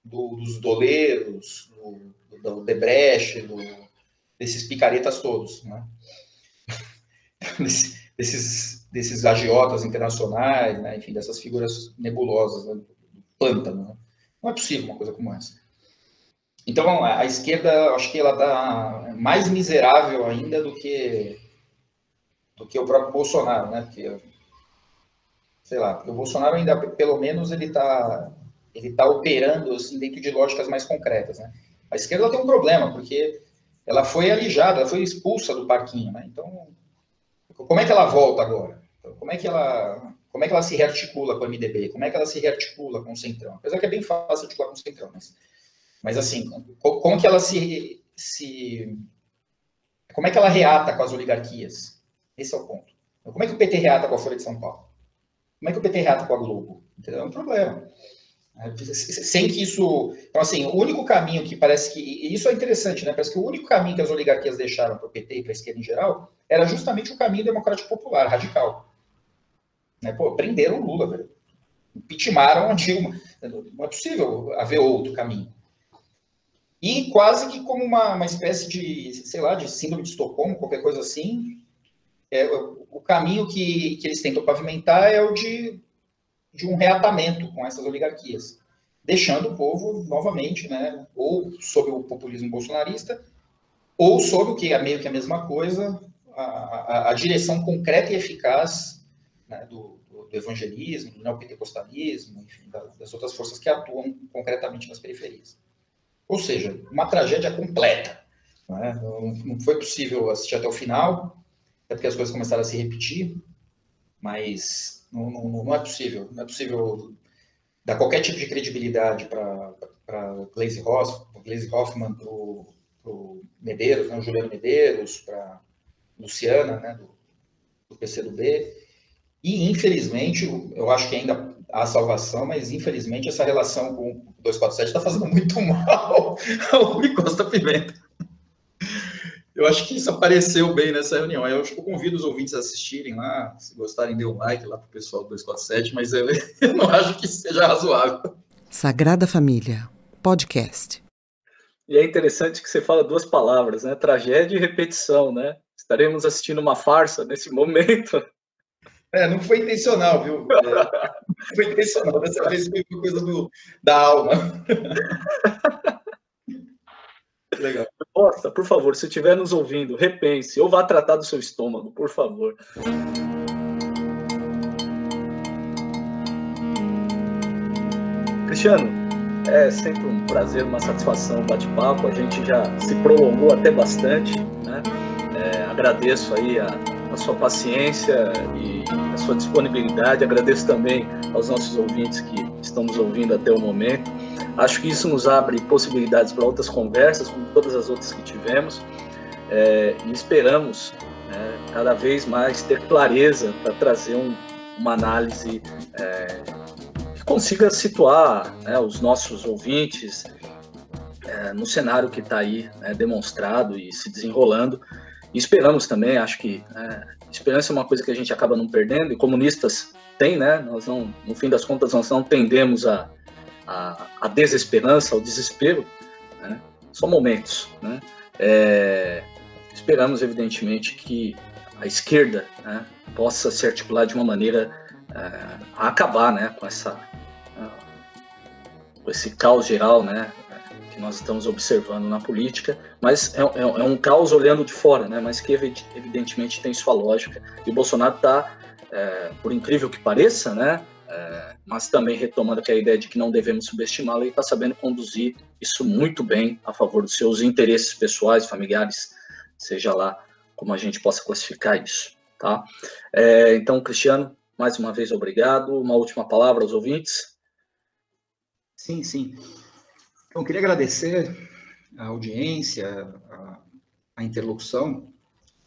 dos doleiros, do Debrecht, desses picaretas todos, né? desses agiotas internacionais, né? Enfim, dessas figuras nebulosas, né? Do pântano, né? Não é possível uma coisa como essa. Então, a esquerda, acho que ela está mais miserável ainda do que o próprio Bolsonaro, né? Porque, sei lá, porque o Bolsonaro ainda, pelo menos, ele tá operando assim, dentro de lógicas mais concretas, né? A esquerda tem um problema, porque ela foi alijada, ela foi expulsa do parquinho, né? Então, como é que ela volta agora? Como é que ela se rearticula com o MDB? Como é que ela se rearticula com o Centrão? Apesar que é bem fácil articular com o Centrão, mas assim, como que ela como é que ela reata com as oligarquias? Esse é o ponto. Como é que o PT reata com a Folha de São Paulo? Como é que o PT reata com a Globo? Entendeu? É um problema. Sem que isso... Então, assim, o único caminho que parece que... E isso é interessante, né? Parece que o único caminho que as oligarquias deixaram para o PT e para a esquerda em geral era justamente o caminho democrático popular, radical. Né? Pô, prenderam o Lula, velho. Impeachmentaram a Dilma. Não é possível haver outro caminho. E quase que como uma espécie de, sei lá, de síndrome de Estocolmo, qualquer coisa assim, o caminho que eles tentam pavimentar é o de um reatamento com essas oligarquias, deixando o povo, novamente, né, ou sob o populismo bolsonarista, ou sob o que é meio que a mesma coisa, a direção concreta e eficaz, né, do evangelismo, do neopentecostalismo, enfim, das outras forças que atuam concretamente nas periferias. Ou seja, uma tragédia completa. Né? Não foi possível assistir até o final, até porque as coisas começaram a se repetir, mas não é possível. Não é possível dar qualquer tipo de credibilidade para Gleisi Hoffmann, para o Medeiros, né, o Juliano Medeiros, para Luciana, né, do PCdoB. E, infelizmente, eu acho que ainda há salvação, mas, infelizmente, essa relação com o 247 está fazendo muito mal ao Rui Costa Pimenta. Eu acho que isso apareceu bem nessa reunião. Eu acho que eu convido os ouvintes a assistirem lá, se gostarem, dê um like lá para o pessoal do 247, mas eu não acho que seja razoável. Sagrada Família, podcast. E é interessante que você fala duas palavras, né? Tragédia e repetição, né? Estaremos assistindo uma farsa nesse momento. Não foi intencional, viu? Não foi intencional. Dessa vez foi coisa da alma. Legal. Costa, por favor, se estiver nos ouvindo, repense ou vá tratar do seu estômago, por favor. Cristiano, é sempre um prazer, uma satisfação o bate-papo. A gente já se prolongou até bastante, né? Agradeço aí a sua paciência e a sua disponibilidade. Agradeço também aos nossos ouvintes que estão nos ouvindo até o momento. Acho que isso nos abre possibilidades para outras conversas, como todas as outras que tivemos, e esperamos cada vez mais ter clareza para trazer uma análise que consiga situar, né, os nossos ouvintes no cenário que está aí, né, demonstrado e se desenrolando. E esperamos também, acho que esperança é uma coisa que a gente acaba não perdendo, e comunistas têm, né? Nós não, no fim das contas, nós não tendemos a desesperança, ao desespero, né? são momentos, né? Esperamos, evidentemente, que a esquerda, né, possa se articular de uma maneira a acabar, né, com esse caos geral, né, que nós estamos observando na política, mas é um caos olhando de fora, né, mas que evidentemente tem sua lógica. E o Bolsonaro está, por incrível que pareça, né, mas também retomando que a ideia de que não devemos subestimá-lo, ele está sabendo conduzir isso muito bem a favor dos seus interesses pessoais, familiares, seja lá como a gente possa classificar isso, tá? Então, Cristiano, mais uma vez, obrigado. Uma última palavra aos ouvintes? Sim, sim. Então, eu queria agradecer a audiência, a interlocução.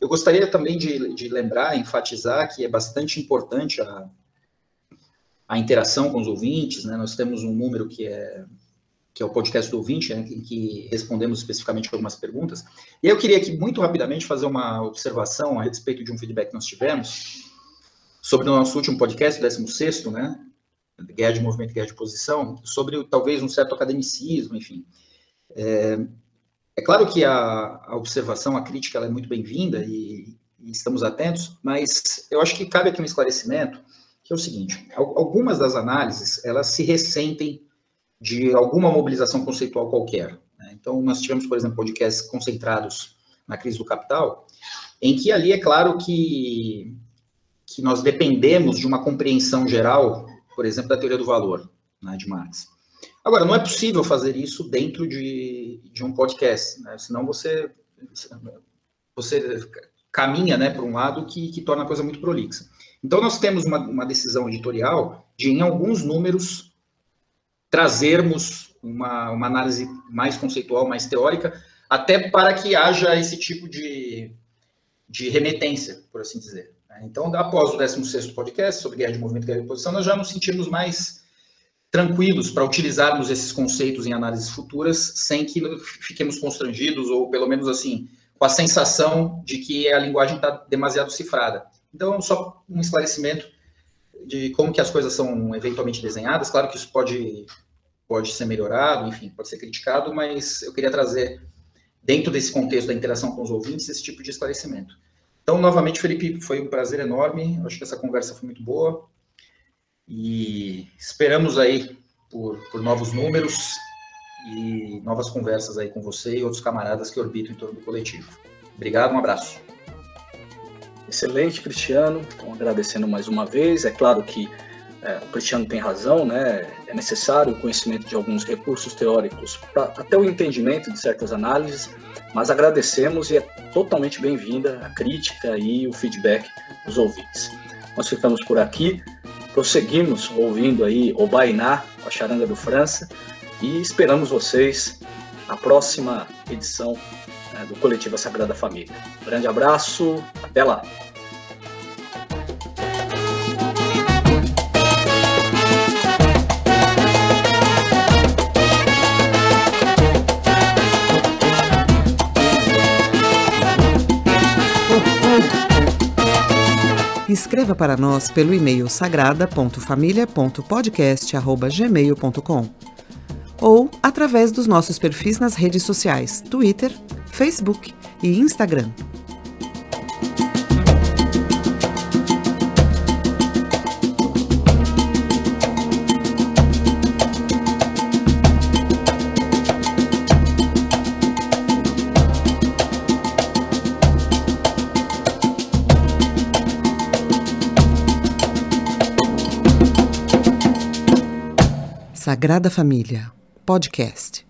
Eu gostaria também de lembrar, enfatizar que é bastante importante a interação com os ouvintes, né? Nós temos um número que é o podcast do ouvinte, né, em que respondemos especificamente algumas perguntas. E eu queria aqui, muito rapidamente, fazer uma observação a respeito de um feedback que nós tivemos sobre o nosso último podcast, 16º, né, Guerra de Movimento e Guerra de Posição, sobre talvez um certo academicismo, enfim. É claro que a observação, a crítica, ela é muito bem-vinda e estamos atentos, mas eu acho que cabe aqui um esclarecimento, que é o seguinte: algumas das análises, elas se ressentem de alguma mobilização conceitual qualquer, né? Então, nós tivemos, por exemplo, podcasts concentrados na crise do capital, em que ali é claro que nós dependemos de uma compreensão geral, por exemplo, da teoria do valor, né, de Marx. Agora, não é possível fazer isso dentro de um podcast, né? Senão você caminha, né, por um lado que torna a coisa muito prolixa. Então, nós temos uma decisão editorial de, em alguns números, trazermos uma análise mais conceitual, mais teórica, até para que haja esse tipo de remetência, por assim dizer. Então, após o 16º podcast sobre guerra de movimento e guerra de posição, nós já nos sentimos mais tranquilos para utilizarmos esses conceitos em análises futuras, sem que fiquemos constrangidos, ou pelo menos assim, com a sensação de que a linguagem está demasiado cifrada. Então, só um esclarecimento de como que as coisas são eventualmente desenhadas. Claro que isso pode ser melhorado, enfim, pode ser criticado, mas eu queria trazer, dentro desse contexto da interação com os ouvintes, esse tipo de esclarecimento. Então, novamente, Felipe, foi um prazer enorme, acho que essa conversa foi muito boa, e esperamos aí por novos números e novas conversas aí com você e outros camaradas que orbitam em torno do coletivo. Obrigado, um abraço. Excelente, Cristiano. Então, agradecendo mais uma vez. É claro que o Cristiano tem razão, né? É necessário o conhecimento de alguns recursos teóricos para até o entendimento de certas análises, mas agradecemos e é totalmente bem-vinda a crítica e o feedback dos ouvintes. Nós ficamos por aqui, prosseguimos ouvindo aí o Bainá, a charanga do França, e esperamos vocês na próxima edição do Coletivo Sagrada Família. Grande abraço, até lá! Escreva para nós pelo e-mail sagrada.familia.podcast@gmail.com ou através dos nossos perfis nas redes sociais, Twitter, Facebook e Instagram. Sagrada Família, podcast.